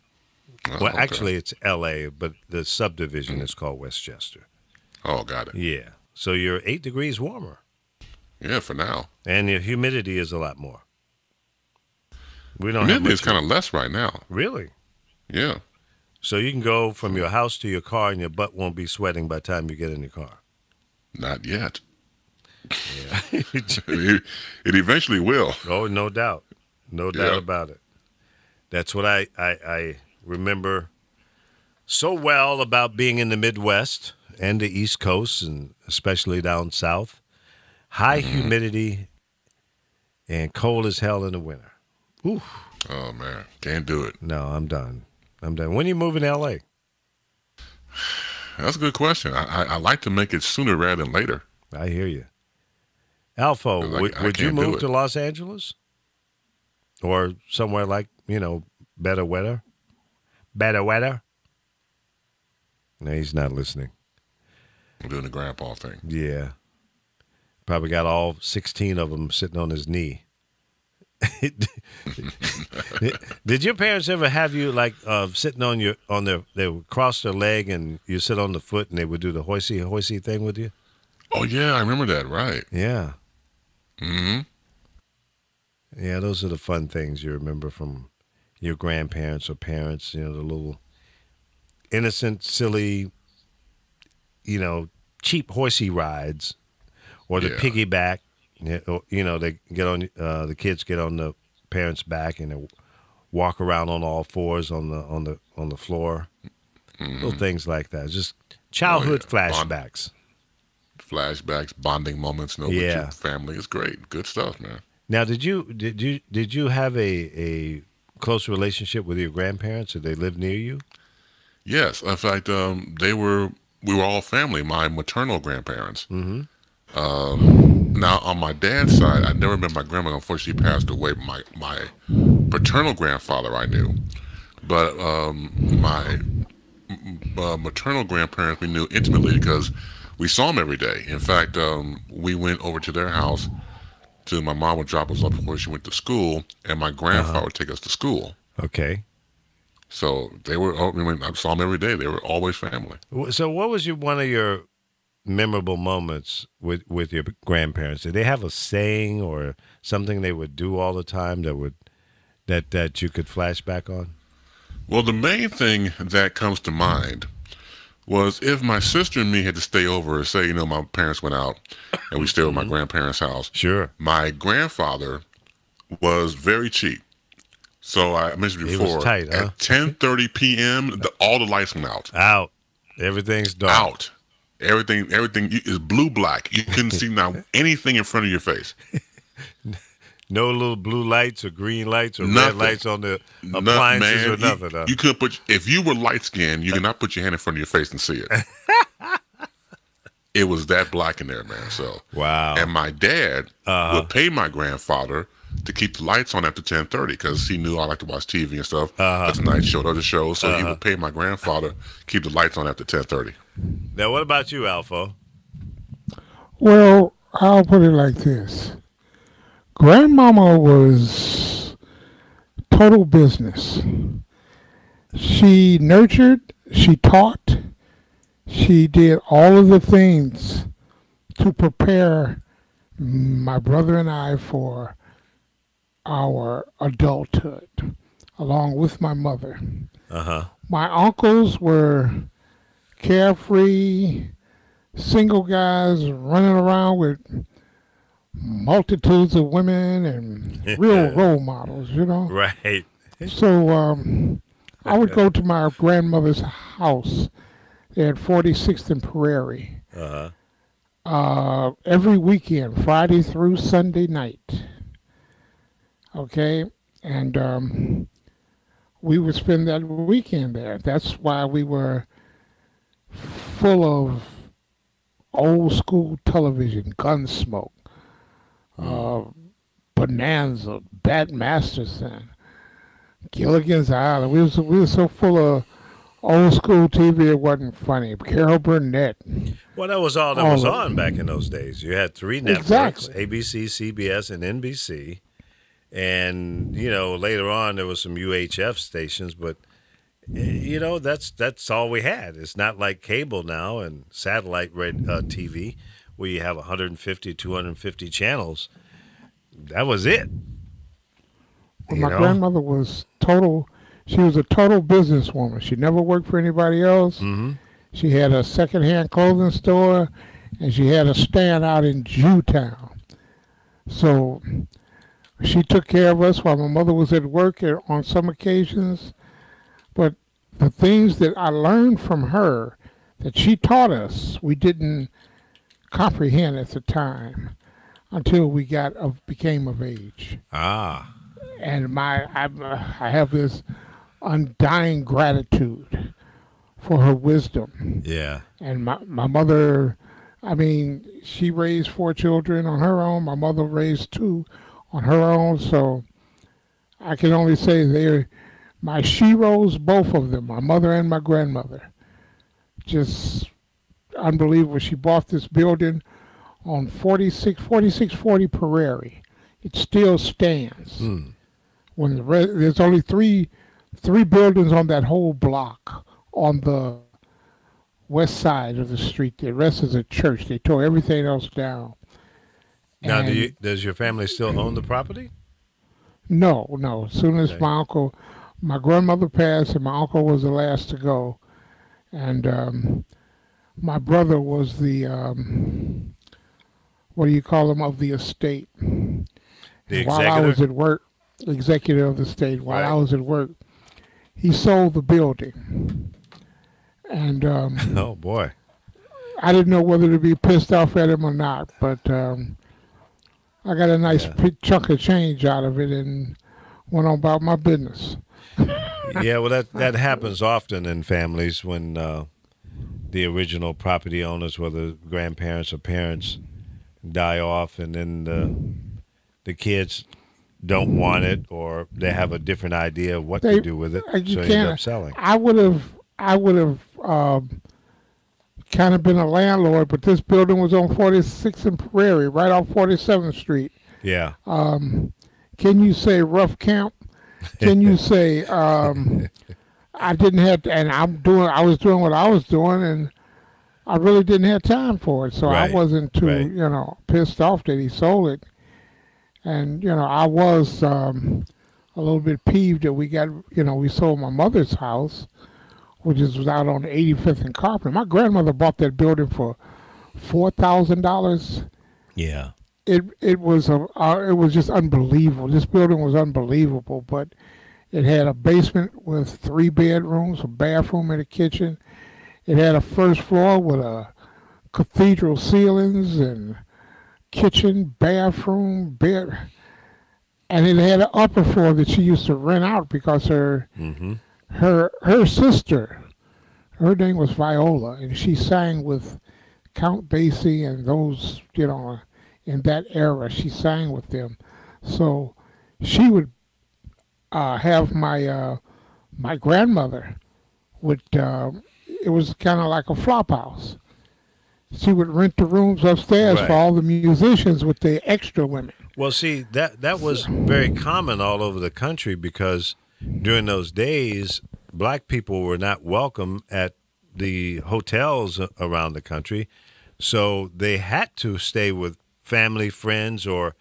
Well, actually, it's L.A., but the subdivision is called Westchester. Oh, got it. Yeah. So you're 8 degrees warmer. Yeah, for now. And your humidity is a lot more. Humidity is kind of less right now. Really? Yeah. So you can go from your house to your car and your butt won't be sweating by the time you get in your car. Not yet. Yeah. It eventually will. Oh, no doubt. No doubt about it. That's what I remember so well about being in the Midwest and the East Coast, and especially down south. High humidity and cold as hell in the winter. Ooh. Oh, man. Can't do it. No, I'm done. When are you moving to L.A.? That's a good question. I like to make it sooner rather than later. I hear you. Alfo, would you move to Los Angeles? Or somewhere like, better weather? Better weather? No, he's not listening. I'm doing the grandpa thing. Yeah. Probably got all 16 of them sitting on his knee. Did your parents ever have you sitting they would cross their leg and you sit on the foot and they would do the hoisey thing with you? Oh yeah, I remember that. Right. Yeah. Mm-hmm. Yeah, those are the fun things you remember from your grandparents or parents. The little innocent, silly, cheap horsey rides, or the piggyback. They get on the kids get on the parents' back and they walk around on all fours on the floor. Mm-hmm. Little things like that. Just childhood flashbacks. Flashbacks, bonding moments. With your family is great. Good stuff, man. Now, did you have a close relationship with your grandparents? Did they live near you? Yes. In fact, we were all family. My maternal grandparents. Mm-hmm. Now, on my dad's side, I never met my grandma. Unfortunately, passed away. My paternal grandfather I knew. But my maternal grandparents we knew intimately because we saw them every day. In fact, we went over to their house. My mom would drop us off before she went to school, and my grandfather would take us to school. Okay. So I saw them every day. They were always family. So what was one of your memorable moments with your grandparents? Did they have a saying or something they would do all the time that you could flash back on? Well, the main thing that comes to mind was if my sister and me had to stay over, say, my parents went out and we stayed at my grandparents' house. Sure. My grandfather was very cheap. So I mentioned before, he was tight, huh? At 10:30 p.m., all the lights went out. Out. Everything's dark. Out. Everything is blue-black. You couldn't see now anything in front of your face. No little blue lights or green lights or red lights on the appliances or nothing. You couldn't if you were light-skinned, you could not put your hand in front of your face and see it. It was that black in there, man. So wow. And my dad would pay my grandfather to keep the lights on after 10:30 because he knew I like to watch TV and stuff. That's a night show, other shows. So he would pay my grandfather keep the lights on after 10:30. Now, what about you, Alpha? Well, I'll put it like this. Grandmama was total business. She nurtured, she taught, she did all of the things to prepare my brother and I for our adulthood. along with my mother. Uh-huh. My uncles were carefree, single guys running around with multitudes of women and real role models, you know. Right. So I would go to my grandmother's house at 46th and Prairie every weekend, Friday through Sunday night. Okay? And we would spend that weekend there. That's why we were full of old school television, Gunsmoke, Bonanza, Bat Masterson, Gilligan's Island. We were so full of old school TV it wasn't funny. Carol Burnett. Well, that was all that was on back in those days. You had 3 networks, Exactly. ABC, CBS, and NBC. And, you know, later on there was some UHF stations, but, you know, that's all we had. It's not like cable now and satellite TV where you have 150, 250 channels. That was it. Well, my grandmother was she was a total businesswoman. She never worked for anybody else. Mm-hmm. She had a secondhand clothing store, and she had a stand out in Jewtown. So she took care of us while my mother was at work on some occasions. But the things that I learned from her that she taught us, we didn't comprehend at the time until we became of age. Ah. And I have this undying gratitude for her wisdom. Yeah. And my mother, I mean, she raised 4 children on her own. My mother raised 2 on her own. So I can only say they're my sheroes, both of them, my mother and my grandmother. Just unbelievable. She bought this building on 4640 Prairie. It still stands. When there's only three buildings on that whole block on the west side of the street. The rest is a church. They tore everything else down. Now, does your family still own the property? No. As soon as my grandmother passed, and my uncle was the last to go, and my brother was the what do you call him, of the estate. The While I was at work, executive of the estate. While I was at work, he sold the building, and oh boy, I didn't know whether to be pissed off at him or not, but I got a nice chunk of change out of it and went on about my business. Yeah, well, that happens often in families when the original property owners, whether grandparents or parents, die off, and then the kids don't want it, or they have a different idea of what to do with it, so you end up selling. I would have kind of been a landlord, but this building was on 46th and Prairie, right off 47th Street. Yeah. Can you say rough camp? Can you say I didn't have to, and I was doing what I was doing, and I really didn't have time for it, so I wasn't too pissed off that he sold it. And I was a little bit peeved that we sold my mother's house, which was out on 85th and Carpenter. My grandmother bought that building for $4,000. Yeah. It was just unbelievable. This building was unbelievable, but it had a basement with 3 bedrooms, a bathroom and a kitchen. It had a first floor with a cathedral ceilings and kitchen, bathroom, bed, and it had an upper floor that she used to rent out because her sister, her name was Viola, and she sang with Count Basie and those, in that era, she sang with them. So she would have my grandmother would, it was kind of like a flop house. She would rent the rooms upstairs for all the musicians with the extra women. Well, see, that was very common all over the country because during those days, black people were not welcome at the hotels around the country. So they had to stay with family, friends, or,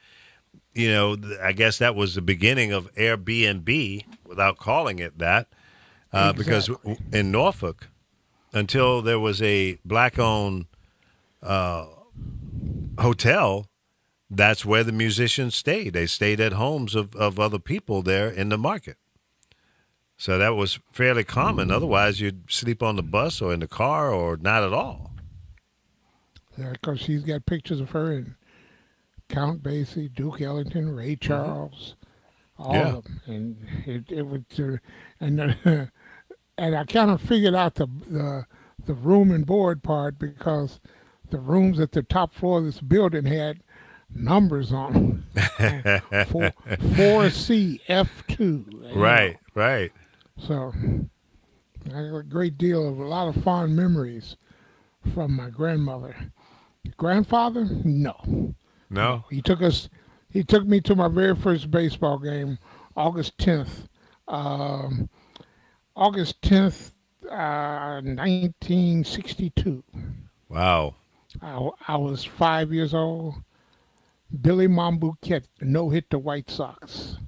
I guess that was the beginning of Airbnb, without calling it that, because in Norfolk, until there was a black-owned hotel, that's where the musicians stayed. They stayed at homes of other people there in the market. So that was fairly common. Otherwise, you'd sleep on the bus or in the car or not at all. Yeah, because she's got pictures of her and Count Basie, Duke Ellington, Ray Charles, all of them. And it was, and I kind of figured out the room and board part because the rooms at the top floor of this building had numbers on them. 4C F2. Right, right. So I got a great deal of a lot of fond memories from my grandmother. Grandfather? No. No. He took me to my very first baseball game, August 10th. August 10th, 1962. Wow. I was 5 years old. Billy Monbouquet no-hit the White Sox.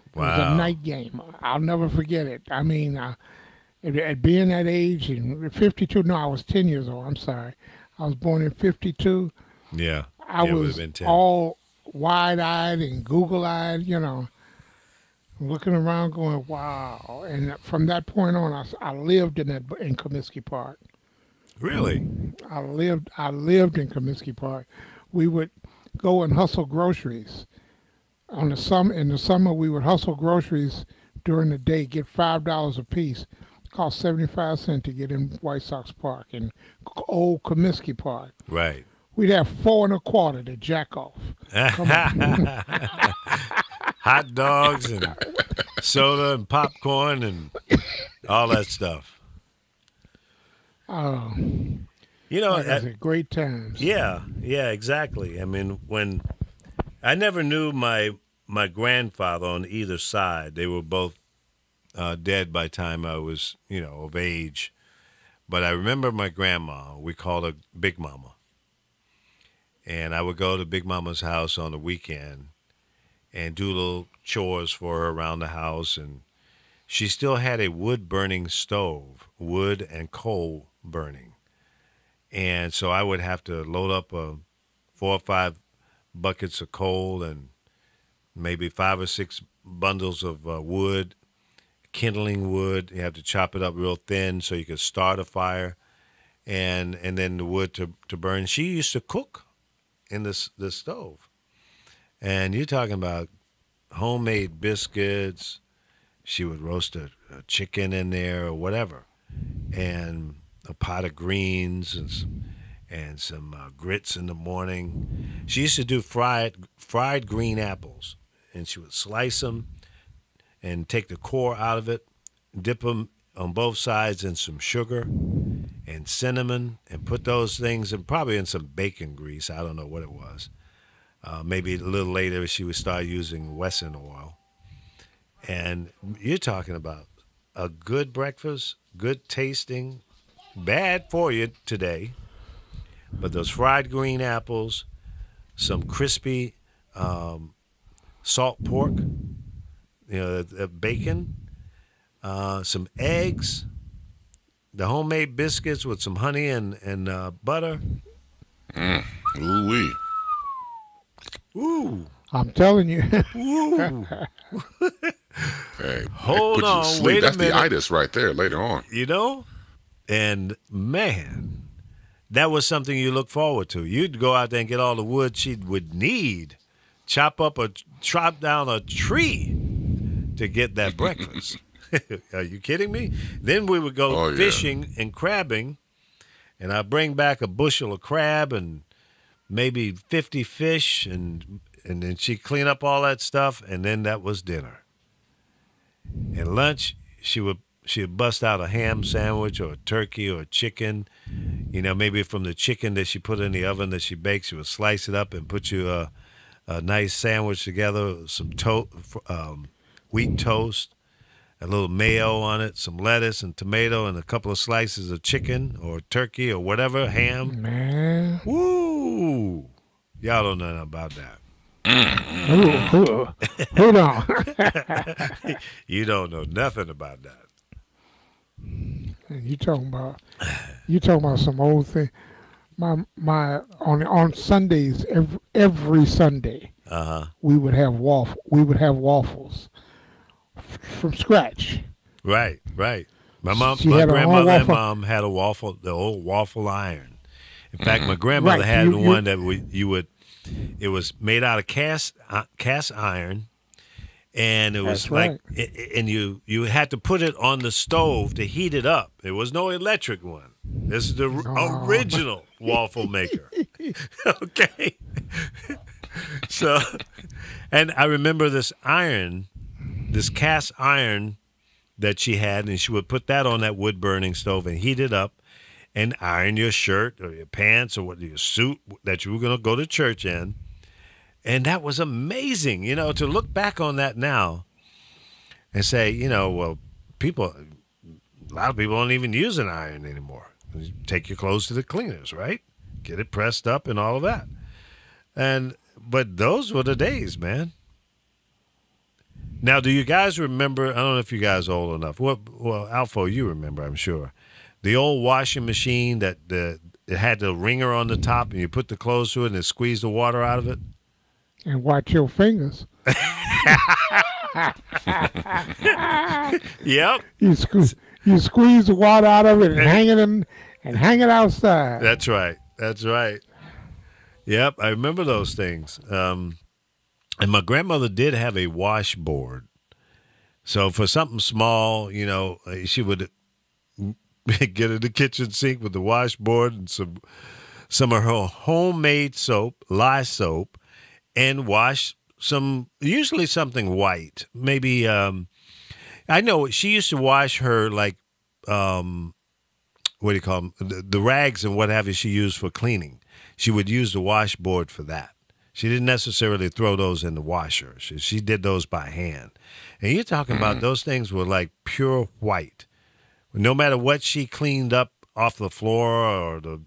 It was a night game. I'll never forget it. I mean, at being that age, in 52, no, I was 10 years old. I'm sorry. I was born in 52. Yeah. I was all wide-eyed and Google-eyed, you know, looking around going, wow. And from that point on, I lived in Comiskey Park. Really? I lived in Comiskey Park. We would go and hustle groceries. In the summer, we would hustle groceries during the day, get $5 a piece. It cost 75 cents to get in White Sox Park in old Comiskey Park. Right. We'd have $4 1/4 to jack off. Come on. Hot dogs and soda and popcorn and all that stuff. Oh. You know, that was a great time. Yeah, exactly. I mean, when I never knew my grandfather on either side. They were both dead by the time I was, of age. But I remember my grandma. We called her Big Mama. And I would go to Big Mama's house on the weekend and do little chores for her around the house. And she still had a wood-burning stove, wood and coal burning. And so I would have to load up 4 or 5 buckets of coal and maybe 5 or 6 bundles of wood, kindling wood. You have to chop it up real thin so you could start a fire, and then the wood to burn. She used to cook in this stove. And you're talking about homemade biscuits. She would roast a chicken in there or whatever, and a pot of greens and some grits in the morning. She used to do fried green apples, and she would slice them and take the core out of it, dip them on both sides in some sugar and cinnamon, and put those things probably in some bacon grease. I don't know what it was. Maybe a little later she would start using Wesson oil. And you're talking about a good breakfast, good tasting, bad for you today, but those fried green apples, some crispy salt pork, bacon, some eggs, the homemade biscuits with some honey and butter. Ooh-wee. Ooh. I'm telling you. Ooh. Hey, hold on, sleep. wait a That's minute. the itis right there later on. And man, that was something you look forward to. You'd go out there and get all the wood she would need, chop down a tree to get that breakfast. Are you kidding me? Then we would go fishing and crabbing, and I'd bring back a bushel of crab and maybe 50 fish, and then she'd clean up all that stuff, and then that was dinner. And lunch, she would bust out a ham sandwich or a turkey or a chicken. Maybe from the chicken that she put in the oven that she baked, she would slice it up and put you a nice sandwich together, some wheat toast, a little mayo on it, some lettuce and tomato, and a couple of slices of chicken or turkey or whatever, ham. Man. Woo! Y'all don't know nothing about that. Hold on. You don't know nothing about that. You talking about some old thing. On Sundays, every Sunday, we would have waffles from scratch. Right. My grandmother and mom had a waffle, the old waffle iron. In fact, my grandmother had the one that it was made out of cast iron, and it was and you had to put it on the stove to heat it up. There was no electric one. This is the original waffle maker. Okay. So, and I remember this cast iron that she had, and she would put that on that wood-burning stove and heat it up and iron your shirt or your pants or your suit that you were going to go to church in. And that was amazing, to look back on that now and say, well, a lot of people don't even use an iron anymore. You take your clothes to the cleaners, right? Get it pressed up and all of that. But those were the days, man. Now, do you guys remember? I don't know if you guys are old enough. Well, Alpha, you remember, I'm sure. The old washing machine that it had the wringer on the top, and you put the clothes through it and it squeezed the water out of it. And watch your fingers. Yep. You squeeze the water out of it and hang it outside. That's right. Yep, I remember those things. And my grandmother did have a washboard. So for something small, she would get in the kitchen sink with the washboard and some of her homemade soap, lye soap, and wash usually something white. Maybe, I know she used to wash her what do you call them? The rags and what have you she used for cleaning. She would use the washboard for that. She didn't necessarily throw those in the washer. She did those by hand. And you're talking about those things were like pure white. No matter what she cleaned up off the floor or the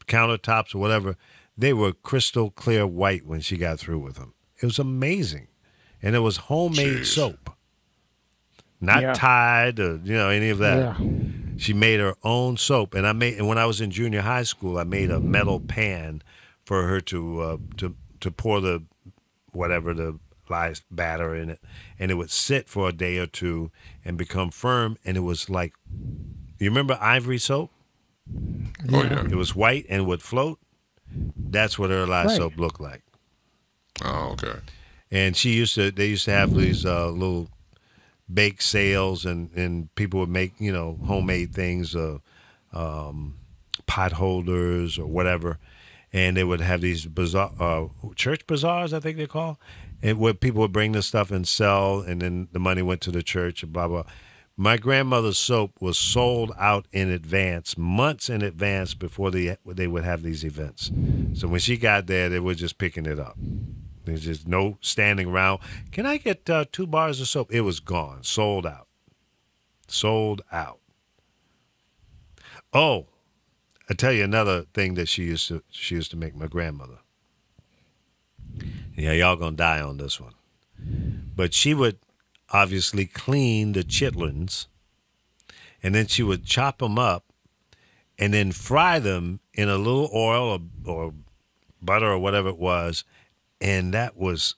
countertops or whatever, they were crystal clear white when she got through with them. It was amazing. And it was homemade soap. Not Tide or any of that. Yeah. She made her own soap. And when I was in junior high school, I made a metal pan for her to pour the lye batter in it, and it would sit for a day or two and become firm, and it was like, you remember ivory soap? Oh, yeah. It was white and would float. That's what her lye soap looked like. Oh, okay. And they used to have these little bake sales, and people would make, homemade things, pot holders or whatever. And they would have these church bazaars, I think they call, and where people would bring this stuff and sell, and then the money went to the church and blah, blah. My grandmother's soap was sold out in advance, months in advance before they would have these events. So when she got there, they were just picking it up. There's just no standing around. Can I get 2 bars of soap? It was gone, sold out. Sold out. Oh. I'll tell you another thing that she used to make, my grandmother. Yeah, y'all gonna die on this one. But she would obviously clean the chitlins, and then she would chop them up and then fry them in a little oil or butter or whatever it was, and that was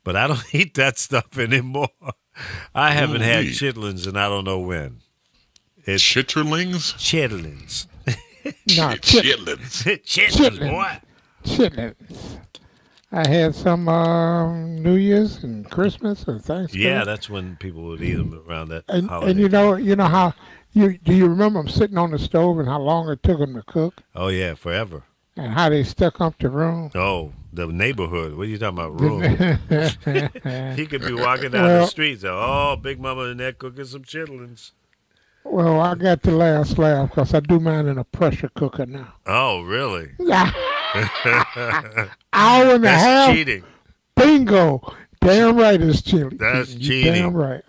but I don't eat that stuff anymore. I haven't had chitlins and I don't know when. It's Chitterlings? Chitlins. No, chitlins. Chitlins, boy. Chitlins. I had some New Year's and Christmas or Thanksgiving. Yeah, that's when people would eat them around that holiday. And you know how do you remember them sitting on the stove and how long it took them to cook? Oh yeah, forever. And how they stuck up the room. Oh, the neighborhood. What are you talking about, room? He could be walking down the street and say, "Oh, Big Mama in there cooking some chitlins." Well, I got the last laugh because I do mine in a pressure cooker now. Oh, really? Hour and a half. That's cheating. Bingo. Damn right it's cheating. That's cheating. Damn right.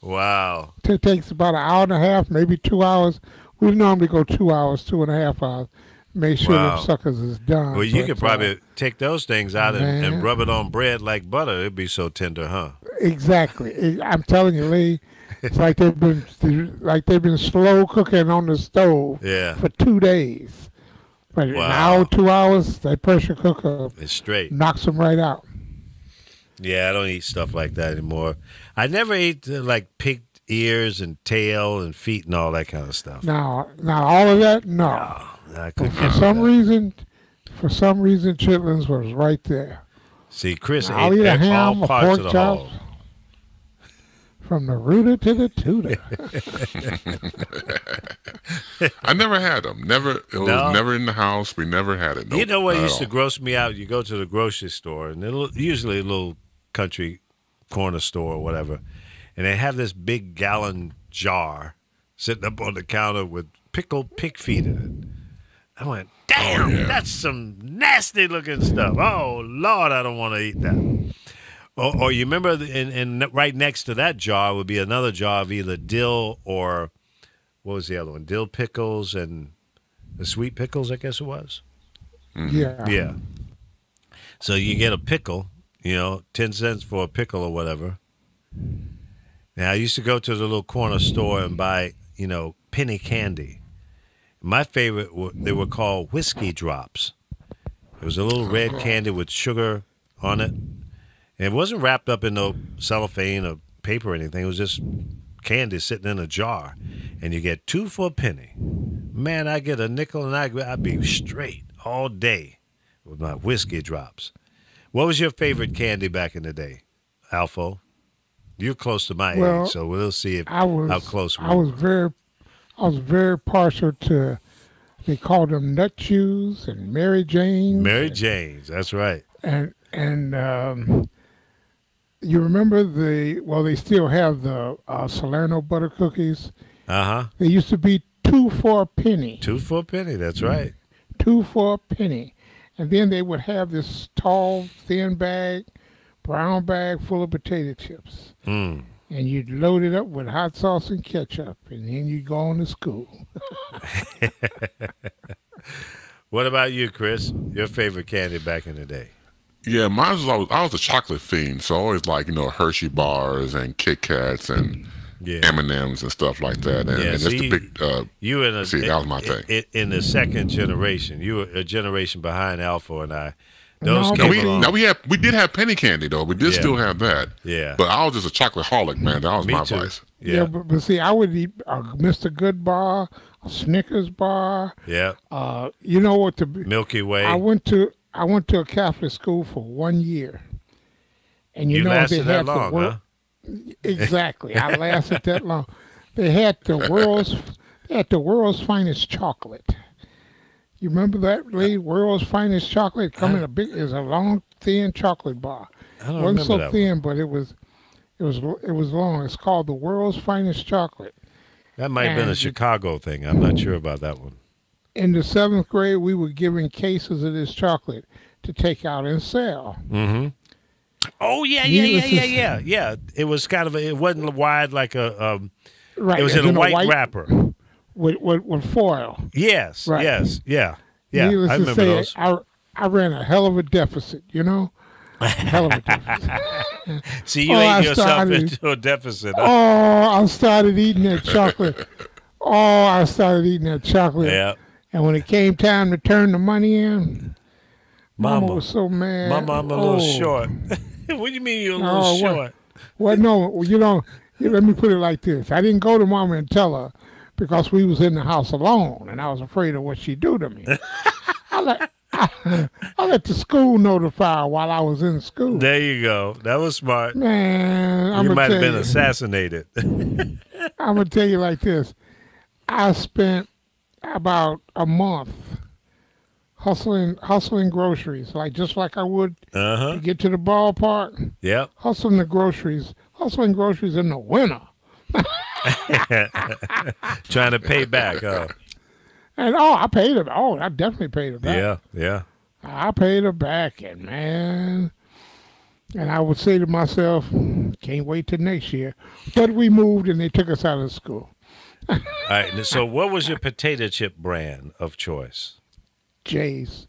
Wow. It takes about an hour and a half, maybe 2 hours. We normally go 2 hours, 2.5 hours. make sure Wow. them suckers is done. Well, you But, could probably take those things out and man. rub it on bread like butter. It'd be so tender, huh? Exactly. I'm telling you, Lee, it's like they've been slow cooking on the stove Yeah. for 2 days. But an hour, 2 hours, that pressure cooker It's straight. knocks them right out. Yeah, I don't eat stuff like that anymore. I never ate like pig ears and tail and feet and all that kind of stuff. Now all of that, no. I But couldn't for get some reason, chitlins was right there. See, Chris I'll ate eat a ham, all a parts pork of the chop, hog. from the rooter to the tutor. I never had them. Never. It was No? never in the house. We never had it. You know what not at used to all. gross me out? You go to the grocery store, and usually a little country corner store or whatever, and they have this big gallon jar sitting up on the counter with pickled pig feet in it. I went, damn, that's some nasty looking stuff. Oh, Lord, I don't want to eat that. Or you remember, and right next to that jar would be another jar of either dill or, what was the other one? Dill pickles and the sweet pickles, I guess it was. Yeah. Yeah. So you get a pickle, 10 cents for a pickle or whatever. Now, I used to go to the little corner store and buy, penny candy. My favorite, they were called whiskey drops. It was a little red candy with sugar on it. And it wasn't wrapped up in no cellophane or paper or anything. It was just candy sitting in a jar. And you get 2 for a penny. Man, I get a nickel and I'd be straight all day with my whiskey drops. What was your favorite candy back in the day, Alpha? You're close to my age, so we'll see how close we are. I was very partial to, they called them Nut Chews and Mary Janes. Mary Janes, that's right. And you remember they still have the Salerno butter cookies. Uh-huh. They used to be 2 for a penny. 2 for a penny, that's right. 2 for a penny. And then they would have this tall, thin brown bag full of potato chips. Mm. And you'd load it up with hot sauce and ketchup, and then you'd go on to school. What about you, Chris? Your favorite candy back in the day? Yeah, mine was I was a chocolate fiend, so I always like Hershey bars and Kit Kats and M&Ms and stuff like that. And, and that's the big. that was my thing. In the second generation, you were a generation behind Alpha and I. We did have penny candy though. We did still have that. Yeah. But I was just a chocolate holic, man. That was my vice. Yeah, but see, I would eat a Mr. Good bar, a Snickers bar. Yeah. You know what? Milky Way. I went to a Catholic school for 1 year, and you know lasted they had that long, huh? Exactly, I lasted that long. They had the world's finest chocolate. You remember that, Lee? World's finest chocolate coming is a long, thin chocolate bar. I don't It wasn't so remember that thin, but it was long. It's called the world's finest chocolate. That might have been a Chicago thing. I'm not sure about that one. In the 7th grade, we were given cases of this chocolate to take out and sell. Mm-hmm. Oh yeah. Yeah. It was kind of it wasn't wide like a. Right. It was in a white wrapper. With foil. Yes. Right. Yes. Yeah. Yeah. Needless I to remember say, those. I ran a hell of a deficit. Hell of a deficit. See, you ate yourself into a deficit. Huh? I started eating that chocolate. Yeah. And when it came time to turn the money in, Mama was so mad. My mama a little short. What do you mean you're a little short? Well, no, let me put it like this. I didn't go to Mama and tell her because we was in the house alone, and I was afraid of what she'd do to me. I let the school notify her while I was in school. There you go. That was smart. Man, you might have been assassinated. I'm going to tell you like this. I spent about a month hustling groceries, just like I would to get to the ballpark. Yep. Hustling groceries in the winter. Trying to pay back, huh? And I paid her. Oh, I definitely paid her back. Yeah. I paid her back, and man, and I would say to myself, can't wait till next year. But we moved, and they took us out of school. All right. So, what was your potato chip brand of choice? Jays.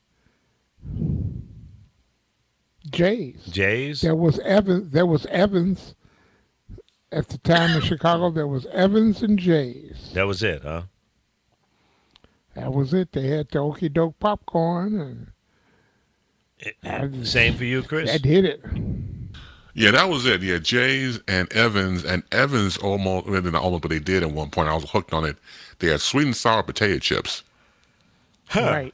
Jays? There was Evans at the time in Chicago. There was Evans and Jays. That was it, huh? That was it. They had the Okie Doke popcorn, and same for you, Chris. That did it. Yeah, that was it. Yeah, Jays and Evans almost, well, not almost, but they did at one point. I was hooked on it. They had sweet and sour potato chips. Right.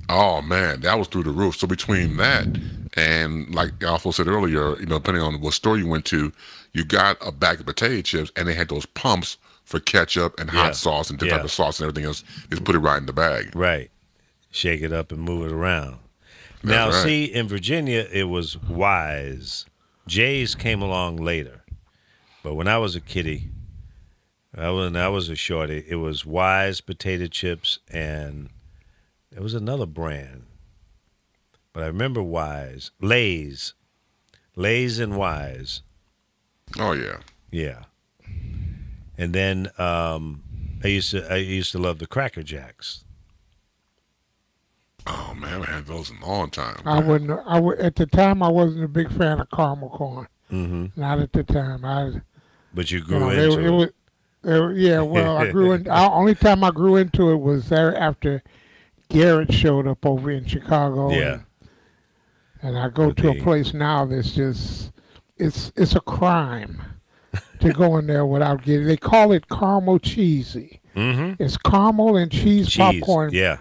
Oh man, that was through the roof. So between that and, like Alpha said earlier, depending on what store you went to, you got a bag of potato chips, and they had those pumps for ketchup and hot sauce and different type of sauce and everything else. Just put it right in the bag. Right. Shake it up and move it around. Now, see, in Virginia, it was Wise. Jay's came along later. But when I was a kiddie, I was a shorty, it was Wise potato chips, and there was another brand. But I remember Wise. Lay's and Wise. Oh, yeah. Yeah. And then I used to love the Cracker Jacks. Oh man, I had those in a long time. At the time, I wasn't a big fan of caramel corn. Mm-hmm. Not at the time. But you grew into it. I grew in. Only time I grew into it was there after Garrett showed up over in Chicago. Yeah. And I go to a place now that's just it's a crime to go in there without getting. They call it caramel cheesy. Mm-hmm. It's caramel and cheese popcorn. Yeah.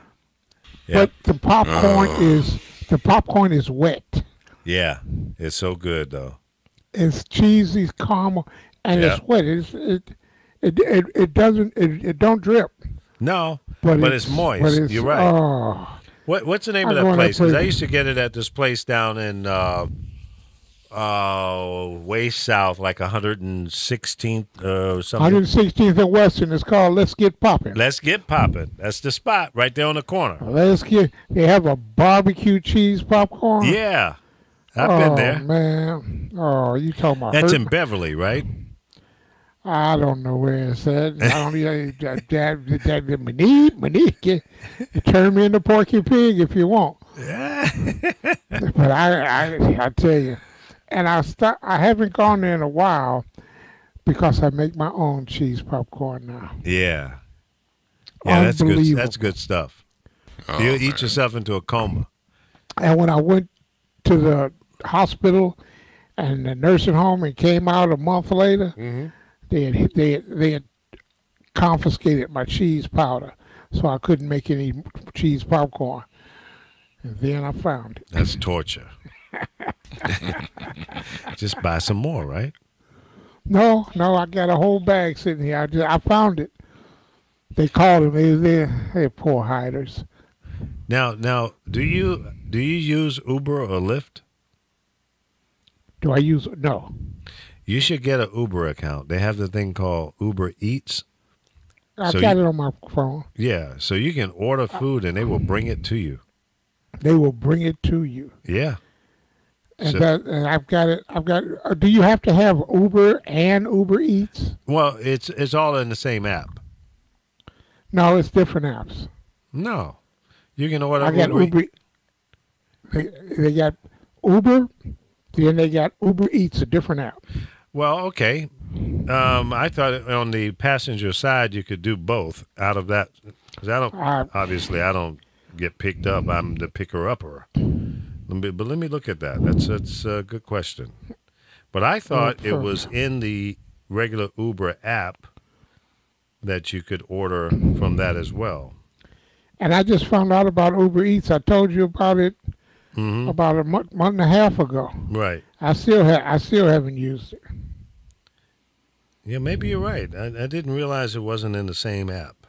But the popcorn is wet. Yeah, it's so good though. It's cheesy, caramel, and it's wet. It don't drip. No, but it's moist. You're right. Oh, what's the name of that place? Because I used to get it at this place down in way south, like 116th or something. 116th and Western. It's called Let's Get Poppin'. Let's Get Poppin'. That's the spot right there on the corner. They have a barbecue cheese popcorn. Yeah, I've been there. Oh man, you talking about? That's in Beverly, right? I don't know where it's at. I don't Monique, turn me into Porky Pig if you want. But I tell you. And I haven't gone there in a while because I make my own cheese popcorn now. Yeah, that's good. That's good stuff. You eat yourself into a coma. And when I went to the hospital and the nursing home and came out a month later, they had confiscated my cheese powder, so I couldn't make any cheese popcorn. And then I found it. That's torture. Just buy some more, right? No, I got a whole bag sitting here. I found it. They called them. They're poor hiders. Now, do you use Uber or Lyft? Do I use no? You should get an Uber account. They have the thing called Uber Eats. I got it on my phone. Yeah, so you can order food and they will bring it to you. They will bring it to you. Yeah. And I've got it. Do you have to have Uber and Uber Eats? Well, it's all in the same app. No, it's different apps. No, you can order. I got Uber. They got Uber, then they got Uber Eats, a different app. Well, okay. I thought on the passenger side you could do both out of that, because obviously I don't get picked up. I'm the picker-upper. But let me look at that. That's a good question. But I thought it was in the regular Uber app that you could order from that as well. And I just found out about Uber Eats. I told you about it about a month and a half ago. Right. I still haven't used it. Yeah, maybe you're right. I didn't realize it wasn't in the same app.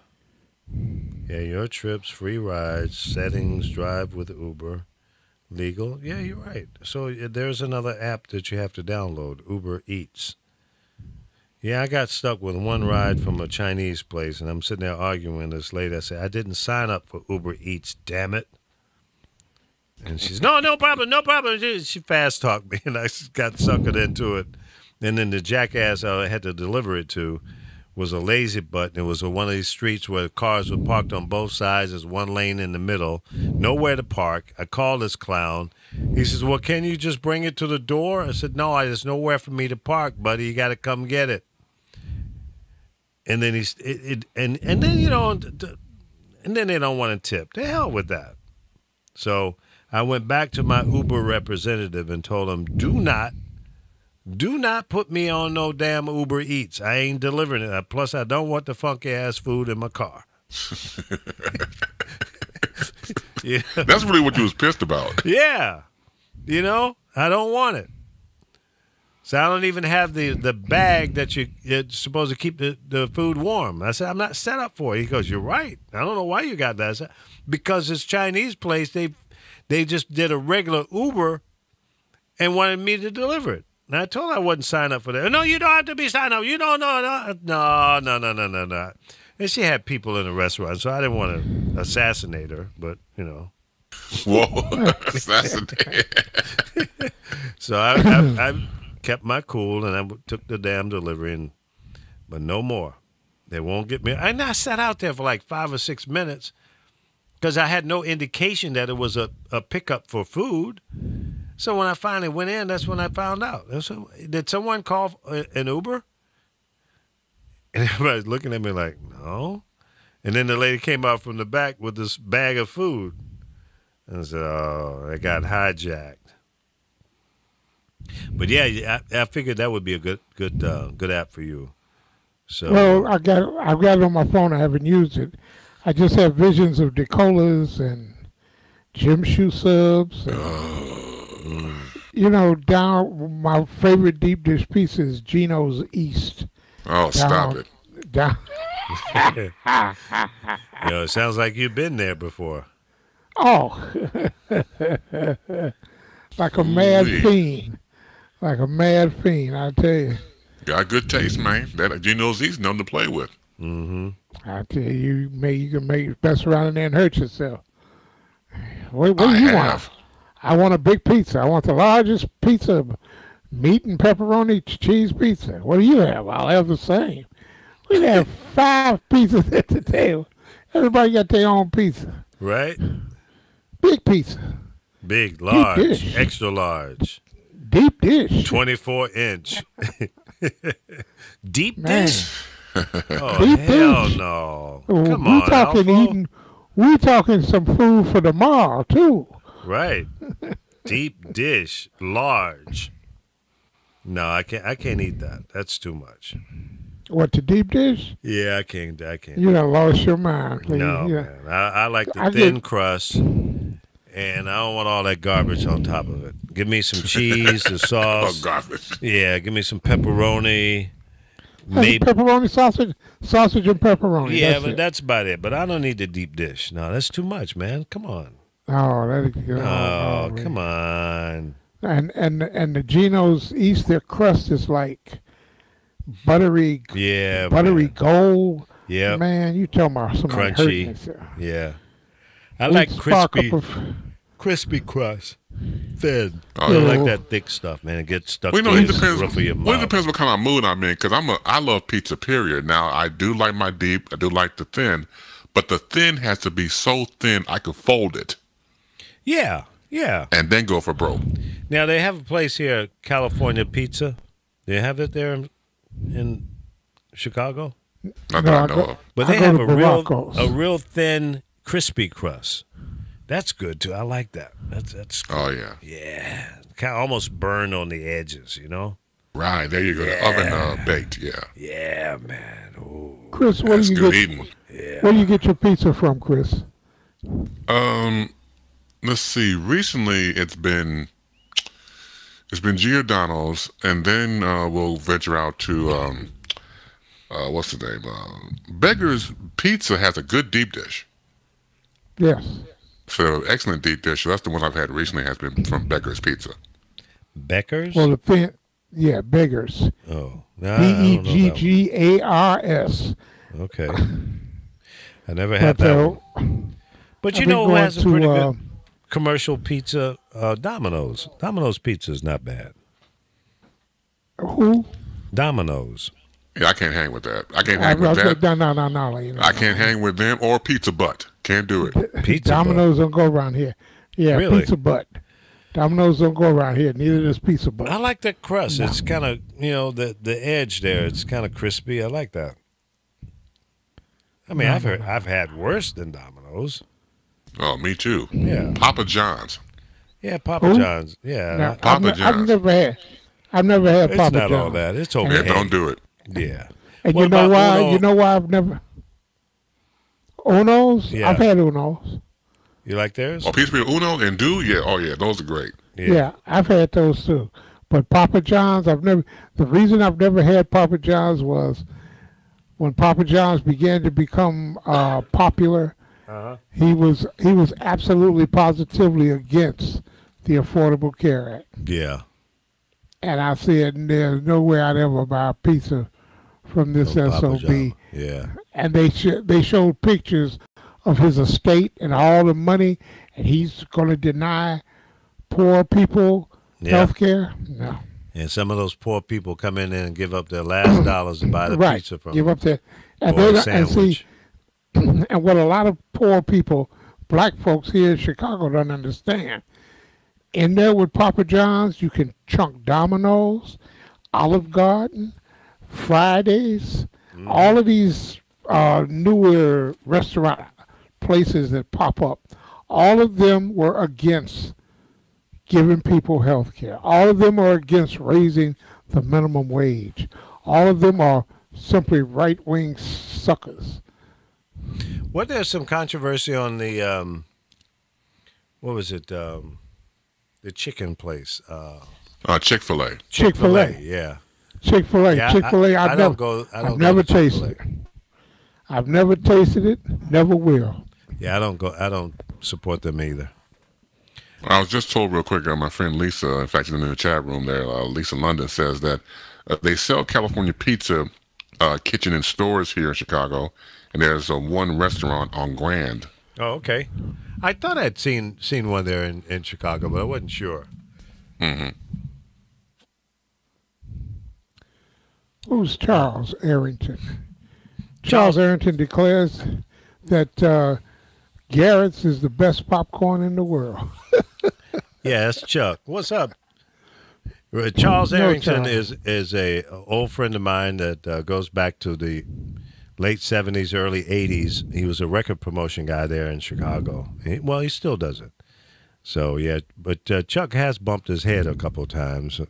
Yeah, your trips, free rides, settings, drive with Uber. Legal? Yeah, you're right. So there's another app that you have to download, Uber Eats. Yeah, I got stuck with one ride from a Chinese place, and I'm sitting there arguing with this lady. I said, I didn't sign up for Uber Eats, damn it. And she's, no problem. She fast-talked me, and I got suckered into it. And then the jackass I had to deliver it to was a lazy butt, and it was one of these streets where cars were parked on both sides. There's one lane in the middle, nowhere to park. I called this clown. He says, well, can you just bring it to the door? I said, no, there's nowhere for me to park, buddy. You got to come get it. And then and then, you know, and then they don't want to tip. The hell with that. So I went back to my Uber representative and told him, do not put me on no damn Uber Eats. I ain't delivering it. Plus, I don't want the funky ass food in my car. Yeah. That's really what you was pissed about. Yeah. You know, I don't want it. So I don't even have the bag that you're supposed to keep the food warm. I said, I'm not set up for it. He goes, you're right. I don't know why you got that. I said, because this Chinese place, they just did a regular Uber and wanted me to deliver it. And I told her I wasn't signed up for that. No, you don't have to be signed up. You don't know. No. And she had people in the restaurant, so I didn't want to assassinate her, but, you know. Whoa, assassinate. So I kept my cool, and I took the damn delivery, but no more. They won't get me. And I sat out there for like 5 or 6 minutes because I had no indication that it was a pickup for food. So when I finally went in, that's when I found out. Did someone call an Uber? And everybody's looking at me like, no. And then the lady came out from the back with this bag of food. And I said, oh, it got hijacked. But yeah, I figured that would be a good app for you. So well, I've got it on my phone. I haven't used it. I just have visions of DeColas and Jim Shoe Subs. And, you know, down my favorite deep dish pizza is Gino's East. Oh, stop it! Down. You know, it sounds like you've been there before. Oh, like a mad fiend. Like a mad fiend, I tell you. Got good taste, man. That Gino's East, nothing to play with. Mm-hmm. I tell you, you can mess around in there and hurt yourself. What do you want? I want a big pizza. I want the largest pizza, meat and pepperoni cheese pizza. What do you have? I'll have the same. We have 5 pizzas at the table. Everybody got their own pizza. Right? Big pizza. Big, large, extra large. Deep dish. 24-inch. Deep Man. dish? Oh, Deep hell dish. no. We're Come on, talking Alpha. eating. We're talking some food for tomorrow, too. Right. Deep dish, large. No, I can't eat that. That's too much. What, the deep dish? Yeah, I can't. You done lost your mind. Please. No, Yeah. man. I like the thin crust, and I don't want all that garbage on top of it. Give me some cheese, the sauce. Oh, garbage. Yeah, give me some pepperoni. Maybe pepperoni sausage and pepperoni. Yeah, that's about it. But I don't need the deep dish. No, that's too much, man. Come on. Oh, that's good. Oh, come on. And the Gino's East, their crust is like buttery. Yeah, buttery gold. Yeah, man, you talking about somebody crunchy. hurting yeah, I like crispy crust, thin. I don't like that thick stuff, man. It gets stuck. Well, to it depends. Rough of your Well, it mouth. depends what kind of mood I'm in, because I love pizza. Period. Now I do like my deep. I do like the thin, but the thin has to be so thin I could fold it. Yeah, yeah. And then go for broke. Now they have a place here, California Pizza. They have it there in Chicago. Not that I know of. But they have a real thin, crispy crust. That's good too. I like that. That's good. Oh yeah. Yeah, kind of almost burned on the edges, you know. Right there you go. Yeah. The oven baked. Yeah. Yeah, man. Ooh. Chris, where That's do you good get? eating. Yeah. Where do you get your pizza from, Chris? Let's see. Recently, it's been Giordano's, and then we'll venture out to what's the name? Beggar's Pizza has a good deep dish. Yes. So excellent deep dish. So that's the one I've had recently. Has been from Beggar's Pizza. Becker's? Well, the thin, yeah, Beggars. Oh, Beggars. Okay. I never had that one. But you know who has a pretty good commercial pizza? Domino's. Domino's Pizza is not bad. Who? Domino's. Yeah, I can't hang with that. I can't hang with that. No. I can't hang with them or Pizza Butt. Can't do it. Pizza Domino's don't go around here. Yeah, really? Pizza Butt. Domino's don't go around here. Neither does Pizza Butt. I like that crust. No. It's kind of, the edge there. It's kind of crispy. I like that. I mean, I've had worse than Domino's. Oh, me too. Yeah. Papa John's. Yeah, Papa John's. Yeah. No, Papa John's. I've never had Papa John's. It's not all that. It's okay. Yeah, don't do it. Yeah. And you know why? Uno? You know why I've never... Uno's? Yeah. I've had Uno's. You like theirs? Oh, Pizza Uno and Do? Yeah. Oh, yeah. Those are great. Yeah, I've had those too. But Papa John's, the reason I've never had Papa John's was when Papa John's began to become popular, he was absolutely positively against the Affordable Care Act. Yeah. And I said, there's no way I'd ever buy a pizza from this SOB. Yeah. And they showed pictures of his estate and all the money, and he's going to deny poor people health care? No. And some of those poor people come in there and give up their last dollars to buy the pizza from give up their sandwich. And what a lot of poor people, black folks here in Chicago, don't understand. In there with Papa John's, you can chunk Domino's, Olive Garden, Fridays, all of these newer restaurant places that pop up. All of them were against giving people health care. All of them are against raising the minimum wage. All of them are simply right-wing suckers. What there's some controversy on the what was it? The chicken place. Chick-fil-A. Chick-fil-A. Yeah. Chick-fil-A. Yeah, Chick-fil-A. I've never tasted it. I've never tasted it. Never will. Yeah, I don't support them either. I was just told real quick, my friend Lisa, in fact, in the chat room there, Lisa London says that they sell California pizza kitchen in stores here in Chicago, and there's one restaurant on Grand. Oh, okay. I thought I'd seen one there in Chicago, but I wasn't sure. Mm-hmm. Who's Charles Arrington? Charles Arrington declares that Garrett's is the best popcorn in the world. Yeah, that's Chuck. What's up? Charles Arrington is a old friend of mine that goes back to the late 70s, early 80s. He was a record promotion guy there in Chicago. He still does it. So, yeah, but Chuck has bumped his head a couple of times.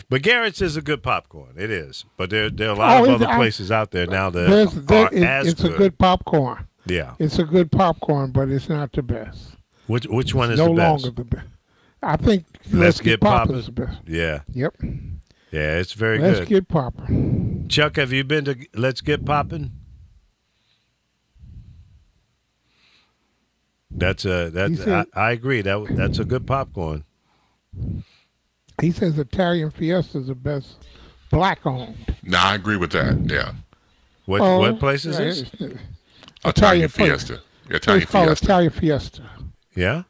But Garrett's is a good popcorn. It is. But there are a lot of other places out there now that are as good. It's a good popcorn. Yeah. It's a good popcorn, but it's not the best. Which one is no the best? No longer the best. I think Let's Get Poppin' is the best. Yeah. Yep. Yeah, it's very good. Let's Get Poppin'. Chuck, have you been to Let's Get Poppin'? I agree. That's a good popcorn. He says Italian Fiesta is the best black-owned. No, I agree with that. Yeah. What place is this? Italian Fiesta. It's called Italian Fiesta. Yeah.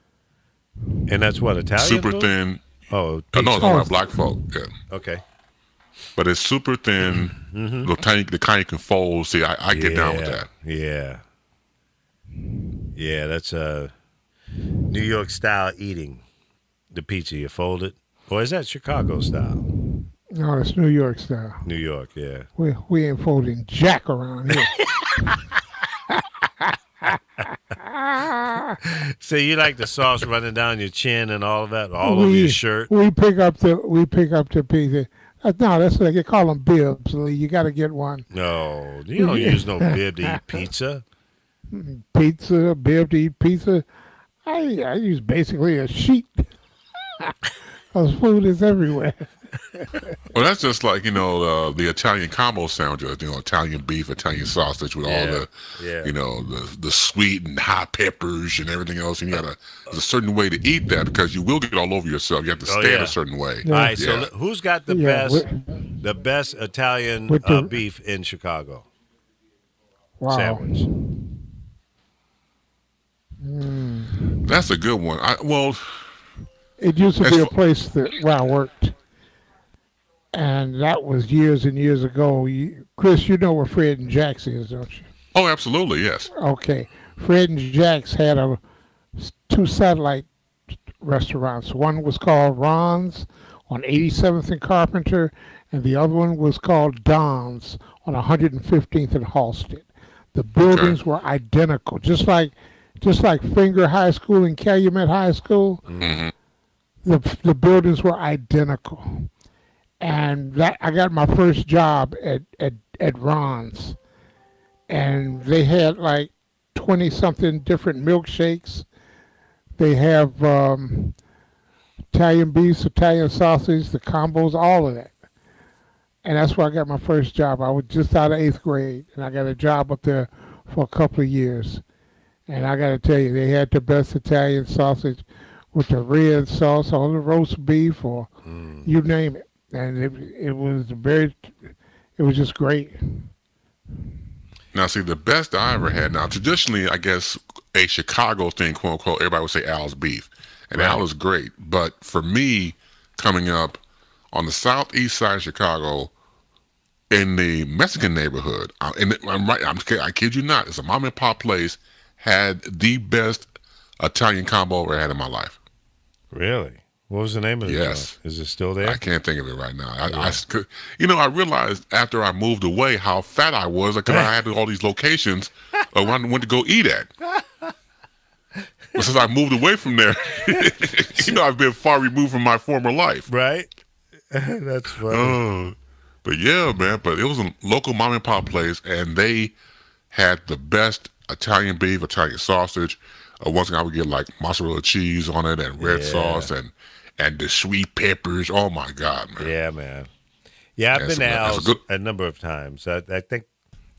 And that's what, Italian? Super food? thin. Oh, no, it's about black folk. Yeah. Okay. But it's super thin. Mm-hmm. The kind you can fold. See, I get down with that. Yeah. Yeah, that's New York style eating. The pizza, you fold it. Or is that Chicago style? No, it's New York style. New York, yeah. We ain't folding jack around here. So you like the sauce running down your chin and all of that, all over your shirt? We pick up the pizza. No, that's like they call them bibs. You got to get one. No, you don't use no bib to eat pizza. Pizza, bib to eat pizza. I use basically a sheet. Because food is everywhere. Well, that's just like, the Italian combo sandwiches, Italian beef, Italian sausage with all the, the sweet and hot peppers and everything else. And there's a certain way to eat that because you will get all over yourself. You have to stand a certain way. All right, so who's got the best Italian beef in Chicago? Wow. Sandwich. That's a good one. It used to be a place where I worked. And that was years and years ago. Chris, you know where Fred and Jack's is, don't you? Oh, absolutely, yes. Okay. Fred and Jack's had two satellite restaurants. One was called Ron's on 87th and Carpenter, and the other one was called Don's on 115th and Halsted. The buildings were identical, just like Finger High School and Calumet High School. Mm-hmm. The buildings were identical, and I got my first job at Ron's, and they had like 20-something different milkshakes. They have Italian beef, Italian sausage, the combos, all of that. And that's where I got my first job. I was just out of 8th grade, and I got a job up there for a couple of years. And I got to tell you, they had the best Italian sausage with the red sauce on the roast beef, or you name it. And it was just great. Now, see, the best I ever had, now, traditionally, I guess, a Chicago thing, quote unquote, everybody would say Al's Beef. And Al is great. But for me, coming up on the southeast side of Chicago, in the Mexican neighborhood, I kid you not, it's a mom and pop place, had the best Italian combo I ever had in my life. Really? What was the name of it? Yes. Is it still there? I can't think of it right now. I realized after I moved away how fat I was because I had all these locations where I went to go eat at. But since I moved away from there, I've been far removed from my former life. Right? That's funny. But yeah, man, but it was a local mom and pop place, and they had the best Italian beef, Italian sausage. Once again, I would get like mozzarella cheese on it and red sauce and the sweet peppers. Oh my God, man. Yeah, man. Yeah, I've been to Al's a number of times. I think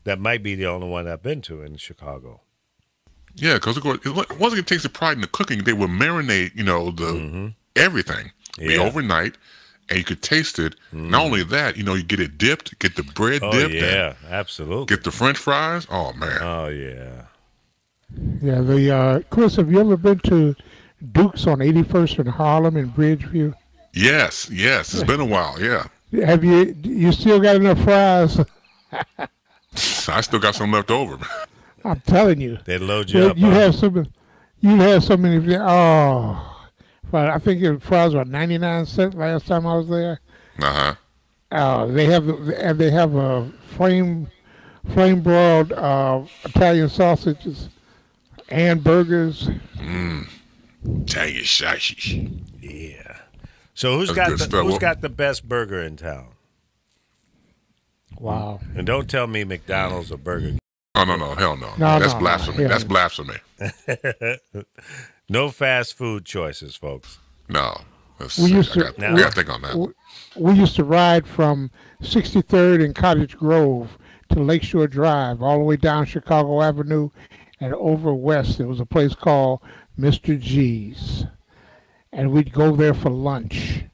that might be the only one I've been to in Chicago. Yeah, because once again, it takes the pride in the cooking. They would marinate, everything. Be overnight, and you could taste it. Not only that, you get it dipped, get the bread dipped. Yeah, absolutely. Get the French fries. Oh man. Oh yeah. Yeah, Chris, have you ever been to Duke's on 81st and Harlem in Bridgeview? Yes, it's been a while, yeah. Have you still got enough fries? I still got some left over. I'm telling you. They load you up. You have so many. I think the fries were 99 cents last time I was there. They have a flame broiled Italian sausages and burgers. Italian sausage. Yeah. So who's got the best burger in town? Wow. And don't tell me McDonald's or Burger King. Oh, no, hell no. That's blasphemy. Yeah. That's blasphemy. No fast food choices, folks. No. We used to think on that. We used to ride from 63rd and Cottage Grove to Lakeshore Drive, all the way down Chicago Avenue, and over west. There was a place called Mr. G's, and we'd go there for lunch.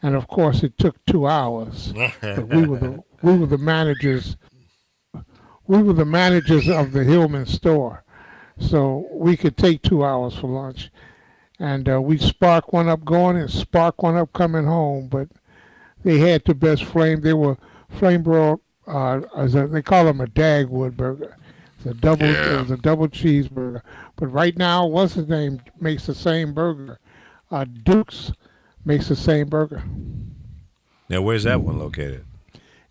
And of course, it took 2 hours. But we were the managers. We were the managers of the Hillman store, so we could take 2 hours for lunch. And we'd spark one up going and spark one up coming home. But they had the best flame. They were flame broiled. They call them a Dagwood burger. It was a double cheeseburger. But right now, what's his name makes the same burger. Duke's makes the same burger. Now, where's that one located?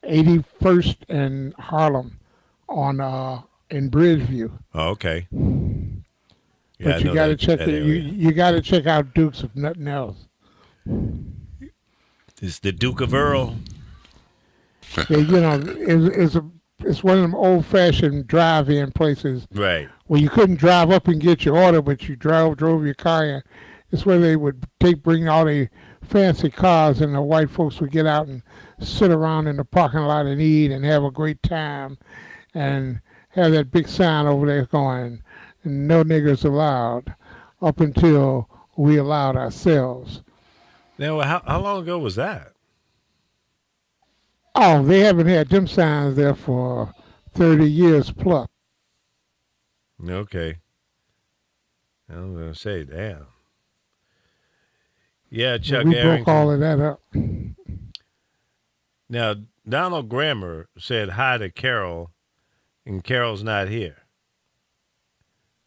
81st and Harlem in Bridgeview. Oh, okay. But you got to check it. You got to check out Duke's if nothing else. It's the Duke of Earl. Yeah, it's one of them old-fashioned drive-in places. Right. Where you couldn't drive up and get your order, but you drove your car in. It's where they would bring all the fancy cars, and the white folks would get out and sit around in the parking lot and eat and have a great time, and have that big sign over there going, "No niggers allowed," up until we allowed ourselves. Now, how long ago was that? Oh, they haven't had them signs there for 30 years plus. Okay. I'm going to say, damn. Yeah, Chuck we Arrington. broke all of that up. Now, Donald Grammer said hi to Carol, and Carol's not here.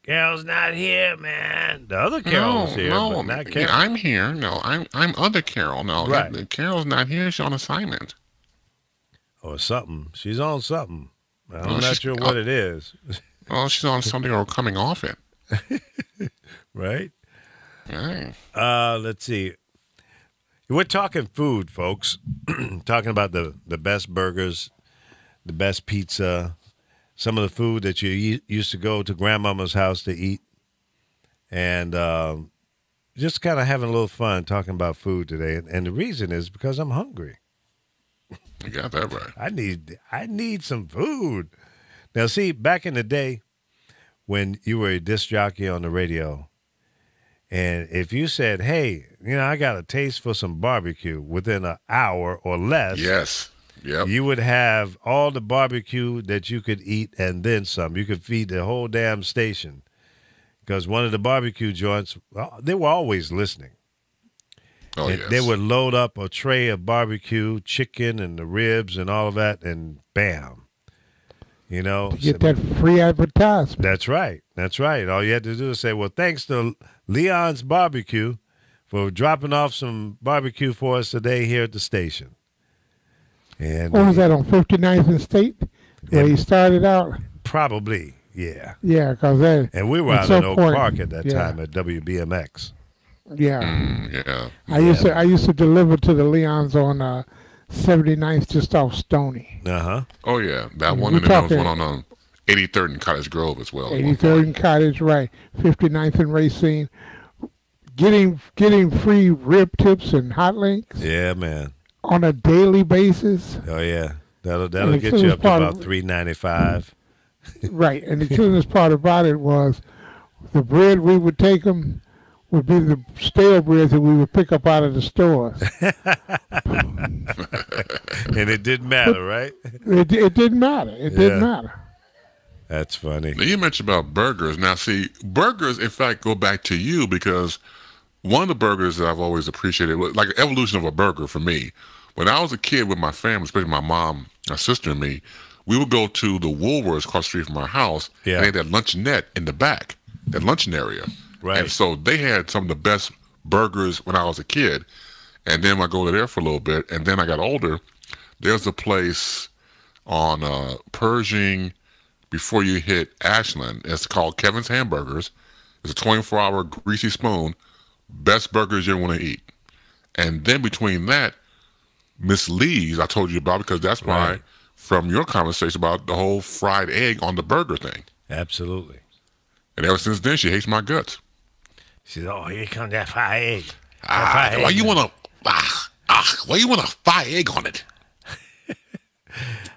Carol's not here, man. The other Carol's here, but not Carol. Yeah, I'm here. No, I'm other Carol. No, right. Carol's not here. She's on assignment. Or something. She's on something. I'm not sure what it is. Oh, she's on something or coming off it. Right? Right. Let's see. We're talking food, folks. Talking about the best burgers, the best pizza, some of the food that you used to go to grandmama's house to eat. And just kind of having a little fun talking about food today. And the reason is because I'm hungry. You got that right. I need some food. Now, see, back in the day when you were a disc jockey on the radio, and if you said, hey, I got a taste for some barbecue within an hour or less. Yes. Yep. You would have all the barbecue that you could eat and then some. You could feed the whole damn station. Because one of the barbecue joints, they were always listening. Oh, and yes. They would load up a tray of barbecue, chicken and the ribs and all of that, and bam. To get that free advertisement. That's right. That's right. All you had to do is say, well, thanks to Leon's Barbecue for dropping off some barbecue for us today here at the station. And what was that, on 59th and State, where he started out? Probably, yeah. Yeah, because that. And we were out in Oak Park at that time at WBMX. Yeah. Yeah. I used to deliver to the Leons on 79th, just off Stony. Oh yeah, that one, and there was one on 83rd and Cottage Grove as well. 83rd and Cottage, right? 59th and Racine. Getting free rib tips and hot links. Yeah, man. On a daily basis. Oh yeah, that'll get you up to about $3.95. Right, and the cutest part about it was the bread we would take them would be the stale bread that we would pick up out of the stores. And it didn't matter, right? It didn't matter. It didn't matter. That's funny. Now, you mentioned about burgers. Now, see, burgers, in fact, go back to you because one of the burgers that I've always appreciated, like an evolution of a burger for me, when I was a kid with my family, especially my mom, my sister, and me, we would go to the Woolworths across the street from our house, and they had that luncheonette in the back, that luncheon area. Right. And so they had some of the best burgers when I was a kid. And then I go there for a little bit, and then I got older. There's a place on Pershing before you hit Ashland. It's called Kevin's Hamburgers. It's a 24-hour greasy spoon. Best burgers you ever want to eat. And then between that, Miss Lee's, I told you about, because that's why, from your conversation about the whole fried egg on the burger thing. Absolutely. And ever since then, she hates my guts. She said, "Oh, here comes that fried egg." Why you want a fried egg on it?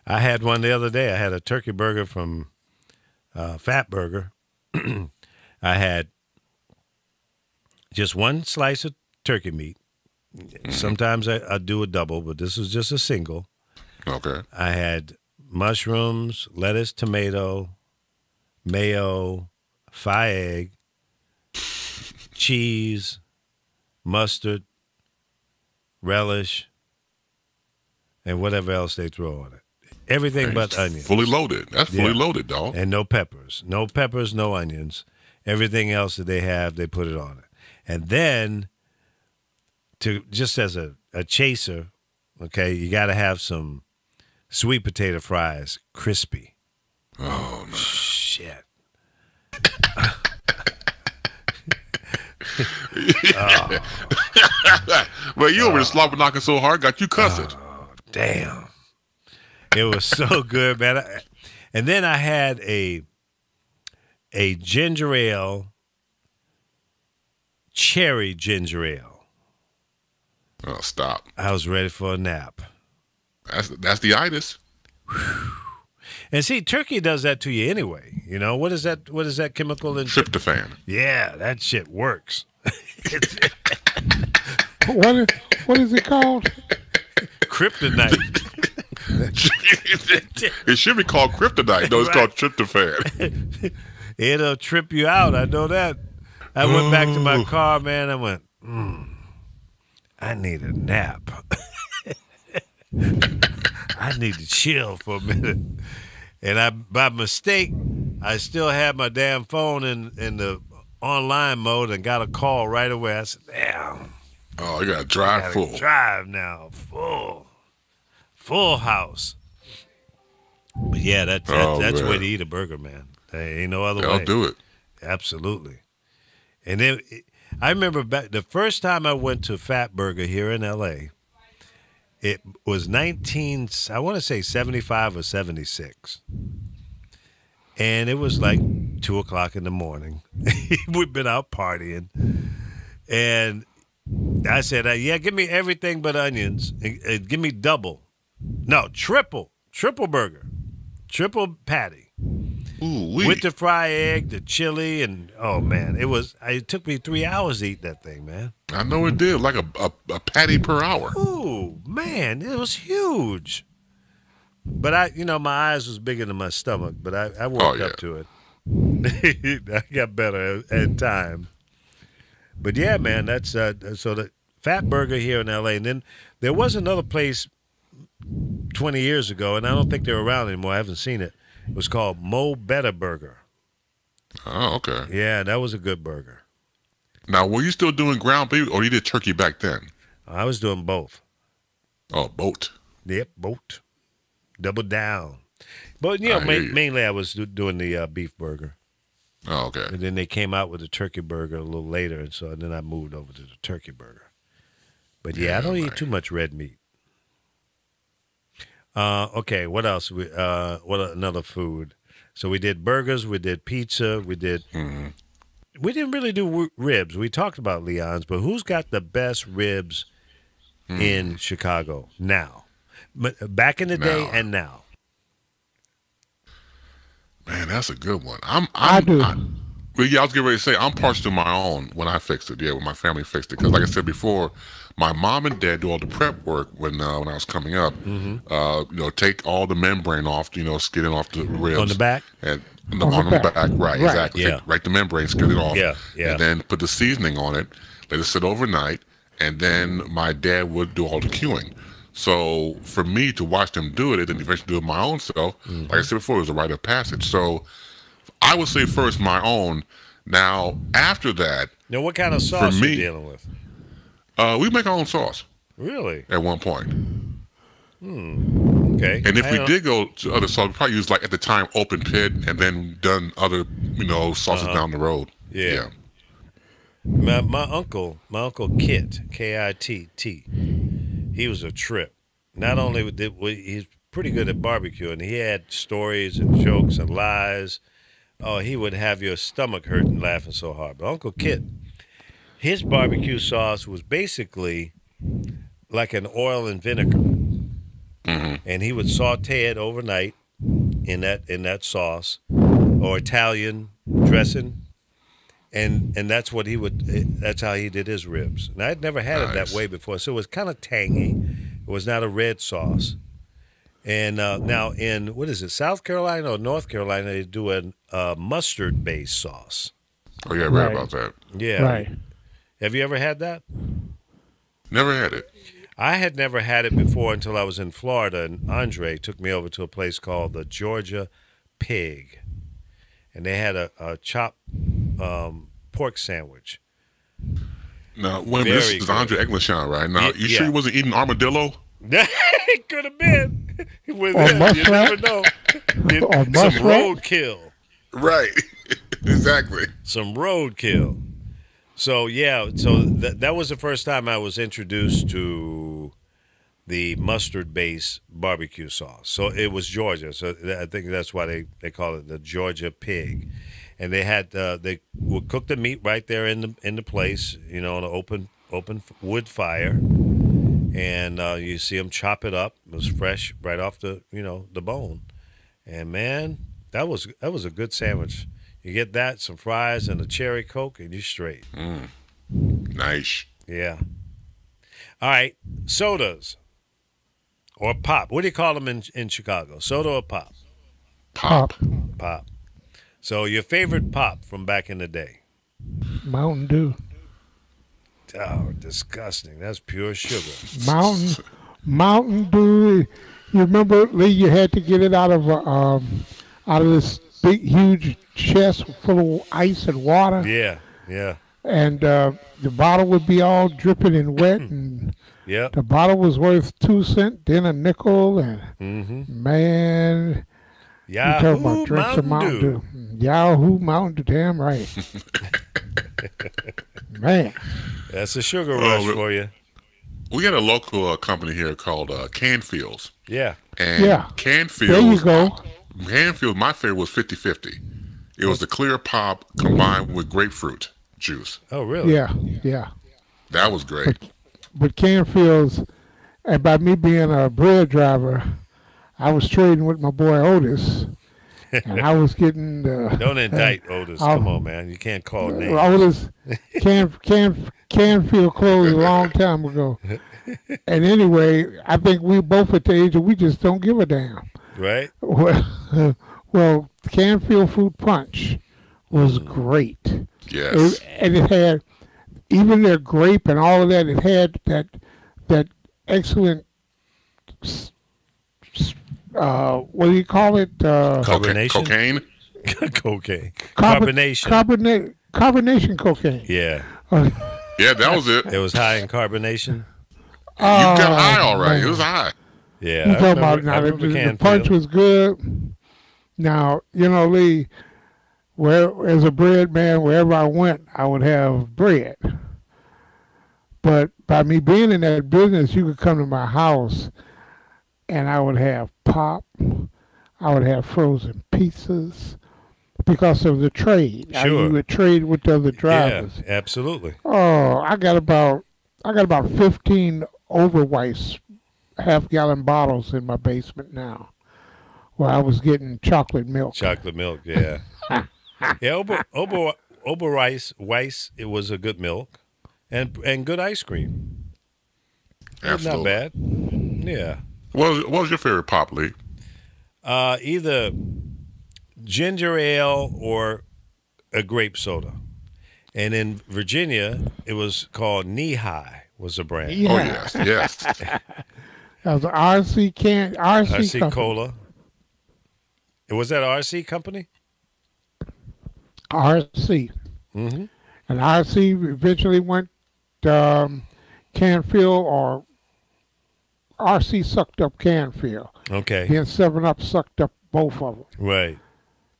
I had one the other day. I had a turkey burger from Fat Burger. I had just one slice of turkey meat. Sometimes I do a double, but this was just a single. Okay. I had mushrooms, lettuce, tomato, mayo, fried egg, cheese, mustard, relish, and whatever else they throw on it. Everything but onions. Fully loaded. That's fully loaded, dog. And no peppers. No peppers, no onions. Everything else that they have, they put it on it. And then, just as a chaser, okay, you got to have some sweet potato fries, crispy. Oh, man. Shit. Well, you over the slobber knocking so hard, got you cussing. Oh, damn. It was so good, man. And then I had a ginger ale, cherry ginger ale. Oh, stop. I was ready for a nap. That's the itis. And see, turkey does that to you anyway. You know, what is that chemical in tryptophan? Yeah, that shit works. What is it called? Kryptonite. It should be called kryptonite. No, it's called tryptophan. It'll trip you out. I know that. I went back to my car, man. I went, I need a nap. I need to chill for a minute. And by mistake, I still had my damn phone in the online mode and got a call right away. I said, damn. Oh, you got to drive full. Drive now, full house. But yeah, that's the way to eat a burger, man. There ain't no other way. I'll do it. Absolutely. And then I remember the first time I went to Fat Burger here in L.A., it was I want to say 75 or 76. And it was like 2 o'clock in the morning. We've been out partying. And I said, yeah, give me everything but onions. Give me double. No, triple burger. Triple patty. Ooh-wee. With the fried egg, the chili, and oh man, it took me 3 hours to eat that thing, man. I know it did, like a patty per hour. Ooh, man, it was huge. But my eyes was bigger than my stomach, but I worked up to it. I got better in time. But yeah, man, that's so the Fat Burger here in LA. And then there was another place 20 years ago, and I don't think they're around anymore. I haven't seen it. It was called Mo Better Burger. Oh, okay. Yeah, that was a good burger. Now, were you still doing ground beef, or you did turkey back then? I was doing both. Oh, both. Yep, both. Double down. But, mainly I was doing the beef burger. Oh, okay. And then they came out with the turkey burger a little later, and then I moved over to the turkey burger. But, I don't eat too much red meat. Okay, what else? What another food? So we did burgers, we did pizza, we did. Mm-hmm. We didn't really do ribs. We talked about Leon's, but who's got the best ribs in Chicago now? Back in the day and now. Man, that's a good one. I do. I was getting ready to say I'm partial to my own when I fixed it. Yeah, when my family fixed it, because like I said before, my mom and dad do all the prep work when I was coming up. Mm-hmm. Take all the membrane off. Skin it off the ribs on the back. And on the back, right? Exactly. Yeah. Take the membrane, skin it off. Yeah. And then put the seasoning on it. Let it sit overnight, and then my dad would do all the queuing. So for me to watch them do it, and then eventually do it my own self, like I said before, it was a rite of passage. So I would say first my own. Now after that, now what kind of sauce are you dealing with? We make our own sauce. Really? At one point. Okay. And if we did go to other sauce, we probably used at the time Open Pit, and then done other sauces down the road. Yeah. My uncle Kit, K-I-T-T, he was a trip. Not only he's pretty good at barbecue, and he had stories and jokes and lies. Oh, he would have your stomach hurting laughing so hard. But Uncle Kit, his barbecue sauce was basically like an oil and vinegar. Mm-hmm. And he would saute it overnight in that sauce or Italian dressing. And that's what that's how he did his ribs. And I'd never had it that way before. So it was kind of tangy. It was not a red sauce. And now in, South Carolina or North Carolina, they do a mustard-based sauce. Oh, yeah, I read about that. Yeah. Right. Have you ever had that? Never had it. I had never had it before until I was in Florida, and Andre took me over to a place called the Georgia Pig. And they had a chopped pork sandwich. Now, this is Andre Eglinshine, right? Now, you sure he wasn't eating armadillo? It could have been. You never know. Some roadkill. Right. Exactly. Some roadkill. So, that was the first time I was introduced to the mustard-based barbecue sauce. So it was Georgia. So I think that's why they call it the Georgia Pig. And they had they would cook the meat right there in the place, on an open wood fire. And you see them chop it up. It was fresh right off the the bone. And man, that was a good sandwich. You get that, some fries, and a cherry Coke, and you're straight. Nice. Yeah. All right, sodas or pop. What do you call them in Chicago? Soda or pop? Pop. Pop. So your favorite pop from back in the day? Mountain Dew. Oh, disgusting. That's pure sugar. Mountain Dew You remember, Lee? You had to get it out of this big, huge chest full of ice and water. Yeah, yeah. And the bottle would be all dripping and wet, and Yep. the bottle was worth 2 cents, then a nickel, and man, you talking about drinks of Mountain Dew. Yahoo Mountain Dew, damn right. Man. That's a sugar rush for you. We got a local company here called Canfields. Yeah. And Canfields. There you go. Canfield, my favorite was 50-50. It was the clear pop combined with grapefruit juice. Oh, really? Yeah, yeah. That was great. But Canfields, and by me being a bread driver, I was trading with my boy Otis, and I was getting the... Don't indict Otis. Come on, man. You can't call names. Otis, Canfield closed a long time ago. And anyway, I think we both at the age of we just don't give a damn. Right? Well, Canfield Fruit Punch was great. Yes. And it had, even their grape and all of that, it had that excellent, what do you call it? Carbonation? Cocaine? Cocaine. Carbonation. Carbonation cocaine. Yeah. Yeah, that was it. It was high in carbonation. You got high all right. It was high. Yeah. You talking about now? The punch was good. Now Lee, as a bread man, wherever I went, I would have bread. But by me being in that business, you could come to my house, and I would have pop. I would have frozen pizzas because of the trade. Sure. You would trade with the other drivers. Yeah, absolutely. Oh, I got about 15 Overweiss half-gallon bottles in my basement now, where I was getting chocolate milk. Chocolate milk, yeah. Yeah, Weiss, it was a good milk, and good ice cream. Absolutely. Not bad. Yeah. What was your favorite pop, Lee? Either ginger ale or a grape soda. And in Virginia, it was called Knee High was the brand. Yeah. Oh, yes, yes. That was RC RC Cola. Was that RC company? RC. Mm-hmm. And RC eventually went Canfield, or RC sucked up Canfield. Okay. Then 7-Up sucked up both of them. Right.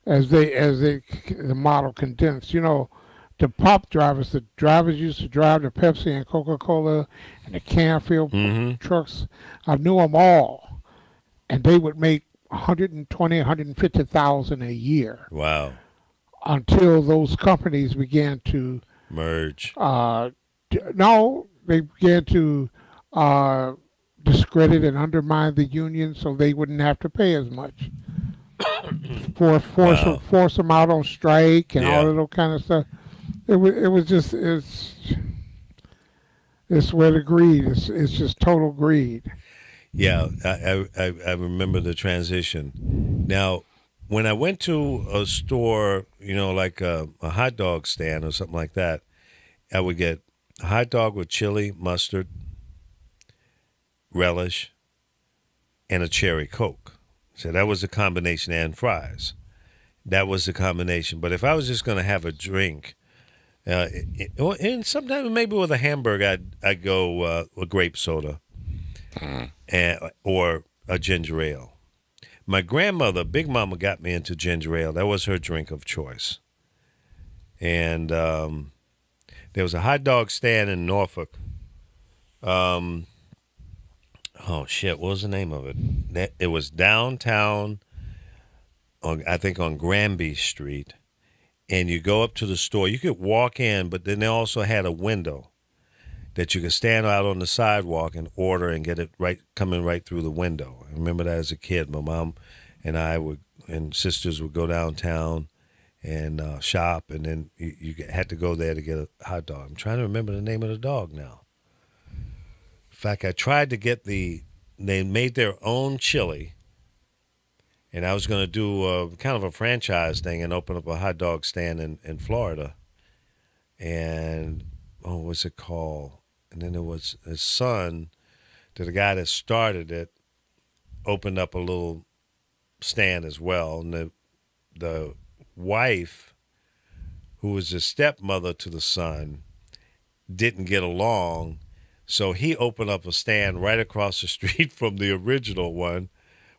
As the model condensed. The pop drivers, the drivers used to drive the Pepsi and Coca-Cola and the Canfield trucks. I knew them all, and they would make 150,000 a year. Wow. Until those companies began to merge. No, they began to discredit and undermine the union, so they wouldn't have to pay as much. Force them out on strike and all of that kind of stuff. It's where the greed. It's just total greed. Yeah, I remember the transition. Now, when I went to a store, like a hot dog stand or something like that, I would get a hot dog with chili, mustard, relish, and a cherry Coke. So that was the combination, and fries. That was the combination. But if I was just going to have a drink, and sometimes maybe with a hamburger, I'd go a grape soda or a ginger ale. My grandmother, Big Mama, got me into ginger ale. That was her drink of choice. And there was a hot dog stand in Norfolk. Oh, shit, what was the name of it? It was downtown, I think on Granby Street. And you go up to the store. You could walk in, but then they also had a window that you could stand out on the sidewalk and order and get it coming right through the window. I remember that as a kid. My mom and and sisters would go downtown and shop, and then you had to go there to get a hot dog. I'm trying to remember the name of the dog now. In fact, I tried to get they made their own chili, and I was going to do kind of a franchise thing and open up a hot dog stand in Florida. And, what's it called? And then there was his son to the guy that started it, opened up a little stand as well, and the wife, who was the stepmother to the son, didn't get along, so he opened up a stand right across the street from the original one.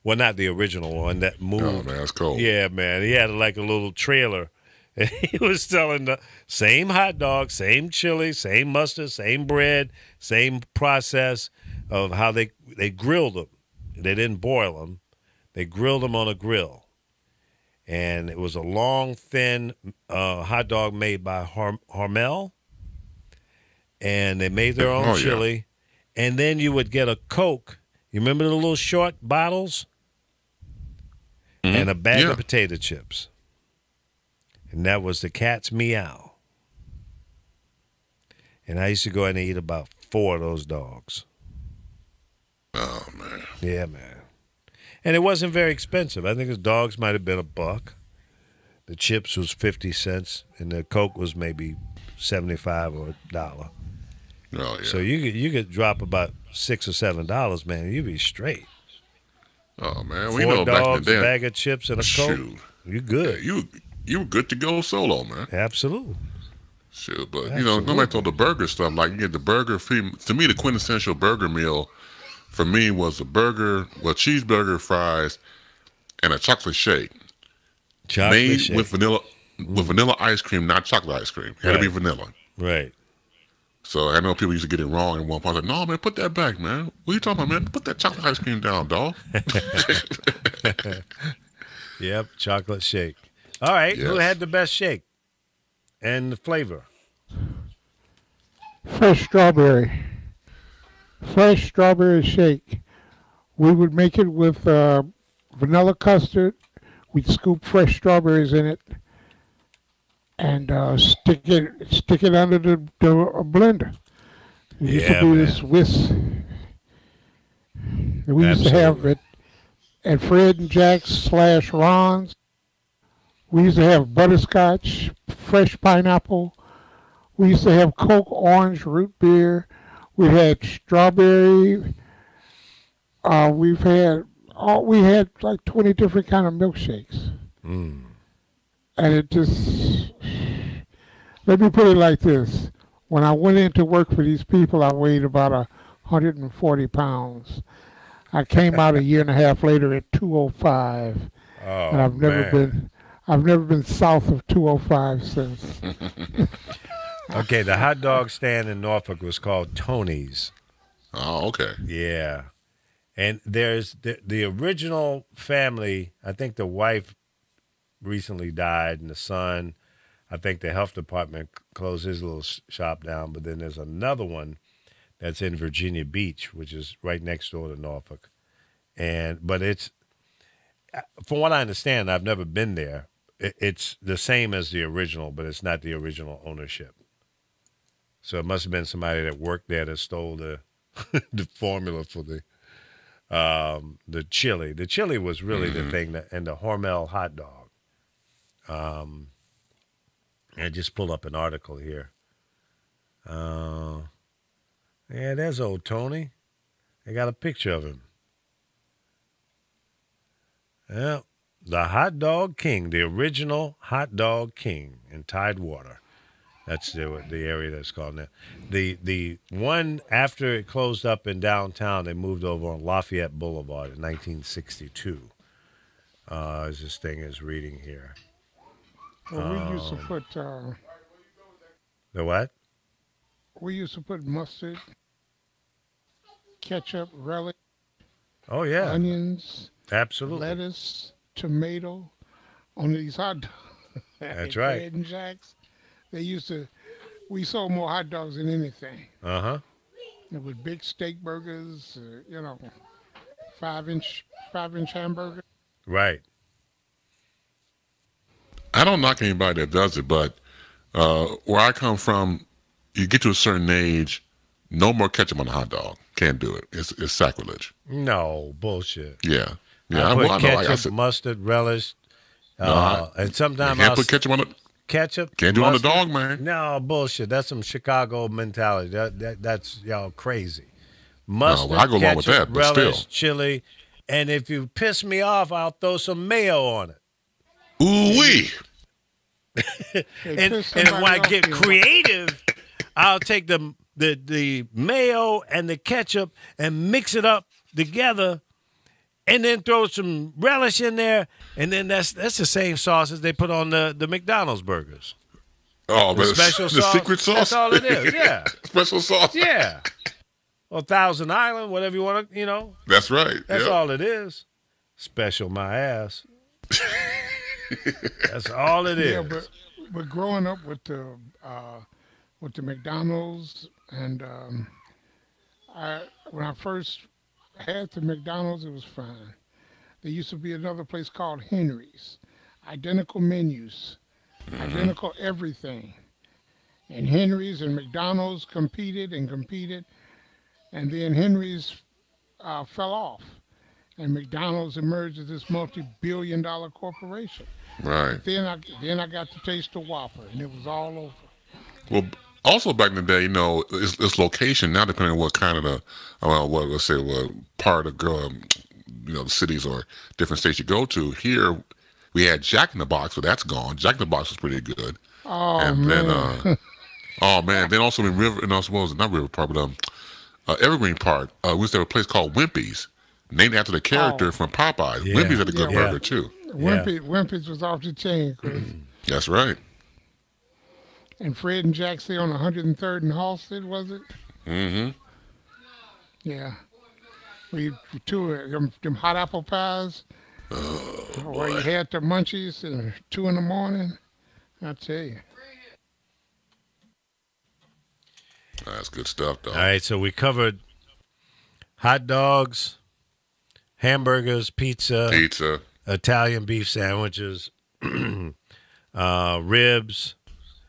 Well, not the original one that moved. Oh, man, that's cool. Yeah, man. He had like a little trailer. And he was selling the same hot dog, same chili, same mustard, same bread, same process of how they grilled them. They didn't boil them. They grilled them on a grill. And it was a long, thin hot dog made by Hormel. And they made their own chili. Yeah. And then you would get a Coke. You remember the little short bottles? Mm-hmm. And a bag of potato chips. And that was the Cat's Meow. And I used to go in and eat about 4 of those dogs. Oh, man. Yeah, man. And it wasn't very expensive. I think his dogs might have been $1. The chips was 50 cents, and the Coke was maybe 75 or $1. Oh, yeah. So you could drop about $6 or $7, man. You'd be straight. Oh, man. 4 know back in dogs, the day, a bag of chips, and a Coke. You good. Yeah, you were good to go solo, man. Absolutely. Shoot, but, nobody told the burger stuff. Like, you get the burger. To me, the quintessential burger meal for me was a burger, cheeseburger, fries, and a chocolate shake. Made with vanilla ice cream, not chocolate ice cream. It had to be vanilla. Right. So I know people used to get it wrong in one part. Like, no, man, put that back, man. What are you talking about, man? Put that chocolate ice cream down, dog. Yep, chocolate shake. All right, yes. Who had the best shake and the flavor? Fresh strawberry shake. We would make it with vanilla custard. We'd scoop fresh strawberries in it and stick it under the blender. It used to be this whisk. We used to have it at Fred and Jack's / Ron's. We used to have butterscotch, fresh pineapple. We used to have Coke orange root beer. We had strawberry. We had like 20 different kind of milkshakes. Mm. And it just, let me put it like this. When I went into work for these people, I weighed about 140 pounds. I came out a year and a half later at 205. And I've never been south of 205 since. Okay, the hot dog stand in Norfolk was called Tony's. Oh, okay. Yeah. And there's the original family. I think the wife recently died, and the son, I think the health department closed his little shop down. But then there's another one that's in Virginia Beach, which is right next door to Norfolk. But it's, from what I understand, I've never been there. It's the same as the original, but it's not the original ownership. So it must have been somebody that worked there that stole the the formula for the chili. The chili was really the thing, and the Hormel hot dog. I just pulled up an article here. Yeah, there's old Tony. They got a picture of him. Yeah, the Hot Dog King, the original Hot Dog King in Tidewater. That's the area that's called now. The one after it closed up in downtown, they moved over on Lafayette Boulevard in 1962. As this thing is reading here. Well, we used to put the what? We used to put mustard, ketchup, relish. Oh yeah, onions. Absolutely. Lettuce, tomato on these hot dogs. That's right. Fred and Jack's. We sold more hot dogs than anything. Uh-huh. It was big steak burgers, 5-inch hamburger. Right. I don't knock anybody that does it, but where I come from, you get to a certain age, no more ketchup on a hot dog. Can't do it. It's sacrilege. No, bullshit. Yeah. I put ketchup, mustard, relish, and sometimes you can't put ketchup on it. Ketchup, can't do mustard. It on the dog, man. No, bullshit. That's some Chicago mentality. That's y'all crazy. Mustard, I go along with that, but relish, still. chili, And if you piss me off, I'll throw some mayo on it. Ooh-wee. and when I get creative, I'll take the mayo and the ketchup and mix it up together and then throw some relish in there. And then that's the same sauce as they put on the McDonald's burgers. Oh, the but special the sauce. secret sauce? That's all it is, yeah. Special sauce? Yeah. Or Thousand Island, whatever you want to, That's right. That's all it is. Special my ass. That's all it is. Yeah, but growing up with the McDonald's and when I first had the McDonald's, it was fine. There used to be another place called Henry's. Identical menus, identical everything. And Henry's and McDonald's competed, and then Henry's fell off, and McDonald's emerged as this multi-billion-dollar corporation. Right. Then I got to taste the Whopper, and it was all over. Well, also back in the day, it's location now, depending on what kind of what part of the cities or different states you go to. Here, we had Jack in the Box, but that's gone. Jack in the Box was pretty good. Oh, and man. Then, then also in not River Park, but Evergreen Park, we used to have a place called Wimpy's, named after the character from Popeye. Yeah. Wimpy's had a good burger too. Wimpy's was off the chain, Chris. That's right. And Fred and Jack stay on 103rd and Halsted, was it? Mm-hmm. Yeah. We two of them hot apple pies. Where you had the munchies at 2 in the morning. I tell you. That's good stuff, though. All right, so we covered hot dogs, hamburgers, pizza, Italian beef sandwiches, ribs,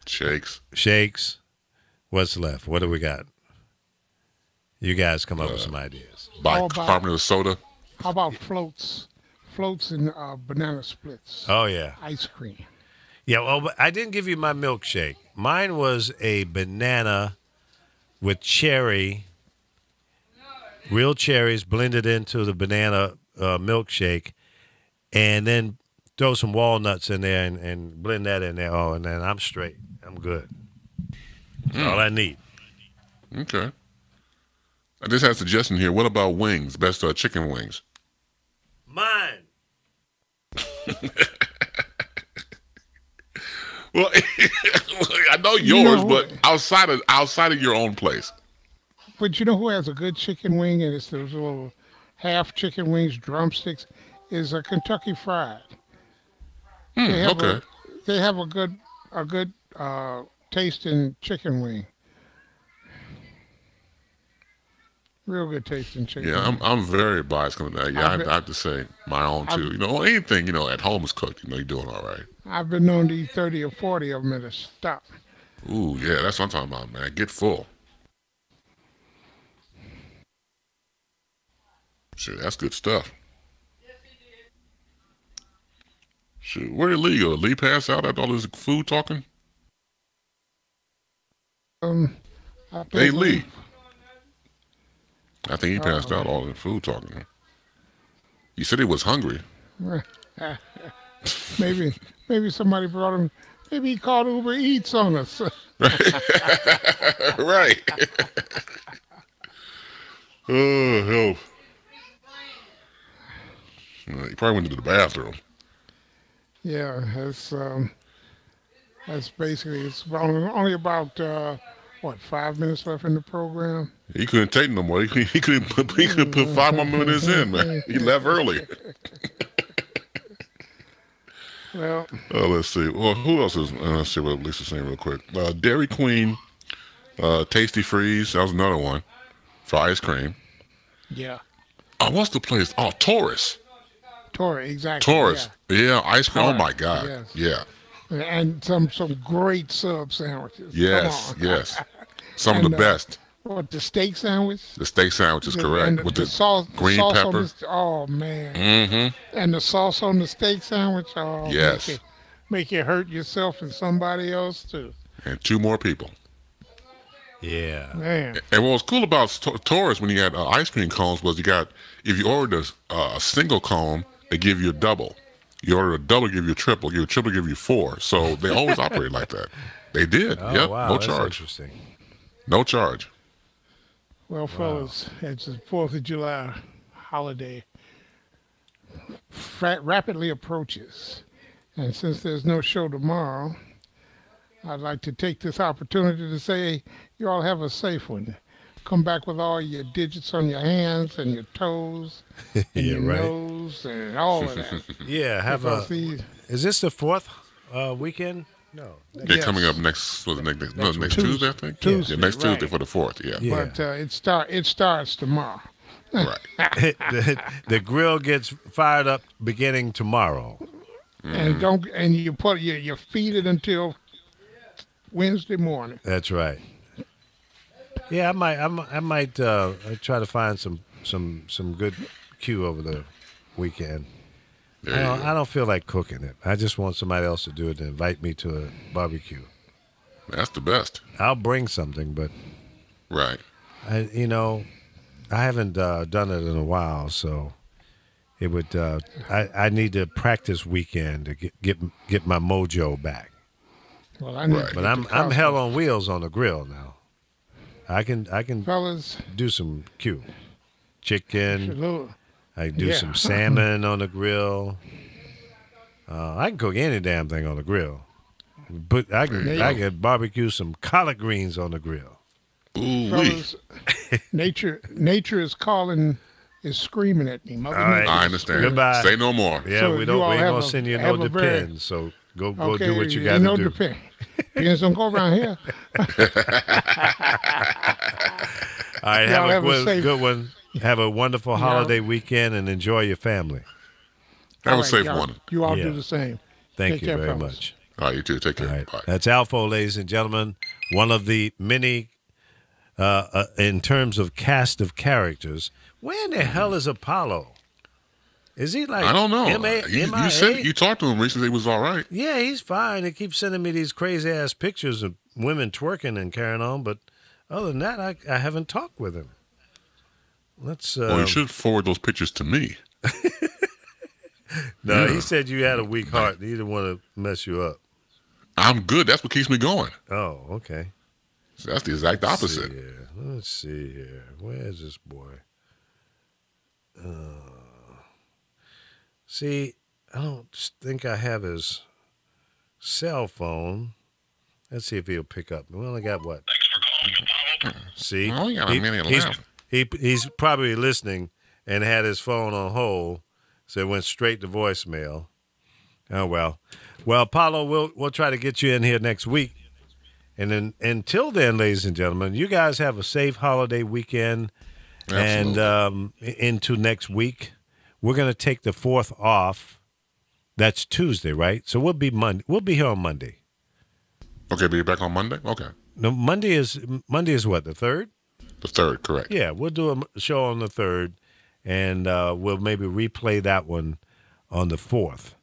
shakes. What's left? What do we got? You guys come up with some ideas. Bicarbonate of soda. How about floats? Floats and banana splits. Oh, yeah. Ice cream. Yeah, well, but I didn't give you my milkshake. Mine was a banana with cherry, real cherries blended into the banana milkshake, and then throw some walnuts in there and blend that in there. Oh, and then I'm straight. I'm good. That's all I need. Okay. I just had a suggestion here. What about wings? Best chicken wings. Mine. Well, I know yours, but outside of your own place. But you know who has a good chicken wing, and it's those little half chicken wings, drumsticks, is a Kentucky Fried. They have a good tasting chicken wing. Real good tasting chicken. Yeah, I'm very biased coming to that. Yeah, I have to say my own too. Anything at home is cooked. You're doing all right. I've been known to eat 30 or 40 of them at a stop. Ooh, yeah, that's what I'm talking about, man. Get full. Sure, that's good stuff. Shoot, where did Lee go? Lee pass out after all this food talking? Hey, Lee. I think he passed out all the food talking. He said he was hungry. Maybe somebody brought him. Maybe he called Uber Eats on us. Right. Oh, hell. He probably went to the bathroom. Yeah, that's basically, it's only about 5 minutes left in the program. He couldn't take no more. He couldn't put 5 more minutes in, man. He left early. Well, let's see. Well, who else is? Let's see what Lisa's saying real quick. Dairy Queen, Tasty Freeze. That was another one for ice cream. Yeah. Oh, what's the place? Oh, Taurus. Taurus, exactly. Taurus. Yeah, ice cream. Taurus, oh my God. yes. Yeah. And some great sub sandwiches. Yes, yes. Some of the best. What, the steak sandwich? The steak sandwich is correct. And with the sauce, green sauce pepper. Oh, man. Mm-hmm. And the sauce on the steak sandwich. Oh, yes. Make you hurt yourself and somebody else, too. And 2 more people. Yeah. Man. And what was cool about Taurus when you had ice cream cones was if you ordered a single cone, they give you a double. You order a double, give you a triple. Give you a triple, give you 4. So they always operate like that. They did. Oh, yep. Wow, no that's charge. Interesting. No charge. Well, fellas, it's the 4th of July holiday. Rapidly approaches. And since there's no show tomorrow, I'd like to take this opportunity to say you all have a safe one. Come back with all your digits on your hands and your toes and Yeah, your right. nose and all of that. Yeah, is this the 4th weekend? No. They're coming up next Tuesday, I think. Tuesday, yeah, next right. Tuesday for the 4th. Yeah. But it starts tomorrow. Right. the grill gets fired up beginning tomorrow. And you put you feed it until Wednesday morning. That's right. Yeah, I might try to find some good Q over the weekend. I don't feel like cooking it. I just want somebody else to do it and invite me to a barbecue. That's the best. I'll bring something, but right. I haven't done it in a while, so it would. I need to practice weekend to get my mojo back. Well, I need but I'm hell on wheels on the grill now. I can fellas do some Q, chicken. I can do Yeah. some salmon on the grill. I can cook any damn thing on the grill. But I can barbecue some collard greens on the grill. Fellas, nature is calling, is screaming at me. Mother Nature. I understand. Goodbye. Say no more. Yeah, So we you all ain't have gonna a- send you have no a very- depends. So go Okay, do what you ain't got to no do. Depends don't go around here. All right, Y'all have a have a safe- good one. Have a wonderful holiday weekend and enjoy your family. Have All a right, safe y'all- one. You all Yeah. do the same. Thank Take you care, very fellas. much. All right, you too. Take care. All right. Bye. That's Alfo, ladies and gentlemen. One of the many, in terms of cast of characters. Where in the hell is Apollo? Is he like I don't know. MIA? You said you talked to him recently. He was all right. Yeah, he's fine. He keeps sending me these crazy ass pictures of women twerking and carrying on, but other than that, I haven't talked with him. Let's. Well, you should forward those pictures to me. No, Yeah. he said you had a weak heart. He didn't want to mess you up. I'm good. That's what keeps me going. Oh, okay. So that's the exact opposite. Let's see here. Where's this boy? See, I don't think I have his cell phone. Let's see if he'll pick up. We only got what? Thanks for calling, Apollo. See, I only got a minute left. he's probably listening and had his phone on hold, so it went straight to voicemail. Oh well. Well, Apollo, we'll try to get you in here next week. And then until then, ladies and gentlemen, you guys have a safe holiday weekend. Absolutely. And into next week. We're going to take the 4th off. That's Tuesday, right? So we'll be here on Monday. Okay, be back on Monday? Okay. No, Monday is what, the 3rd? The 3rd, correct. Yeah, we'll do a show on the 3rd, and we'll maybe replay that one on the 4th.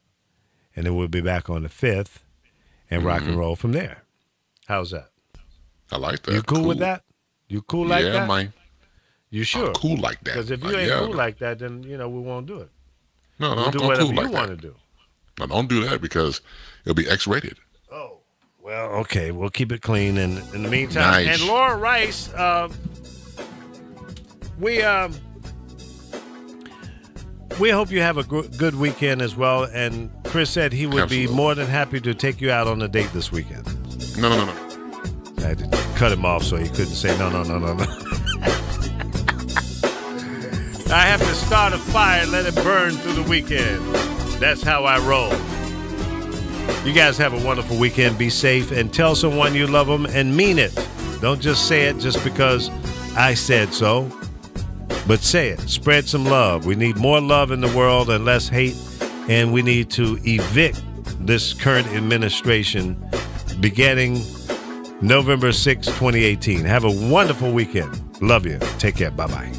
And then we'll be back on the 5th and rock and roll from there. How's that? I like that. You cool with that? You cool like that? Yeah, man. You sure? I'm cool like that. Because if you ain't cool like that, then, we won't do it. No, we'll I'm do cool whatever like you want to that. do. No, don't do that because it'll be X-rated. Oh, well, okay. We'll keep it clean. And in the meantime, Nice. and Laura Rice, we hope you have a good weekend as well. And Chris said he would be more than happy to take you out on a date this weekend. No. I had to cut him off so he couldn't say no. I have to start a fire and let it burn through the weekend. That's how I roll. You guys have a wonderful weekend. Be safe and tell someone you love them and mean it. Don't just say it just because I said so, but say it. Spread some love. We need more love in the world and less hate, and we need to evict this current administration beginning November 6, 2018. Have a wonderful weekend. Love you. Take care. Bye-bye.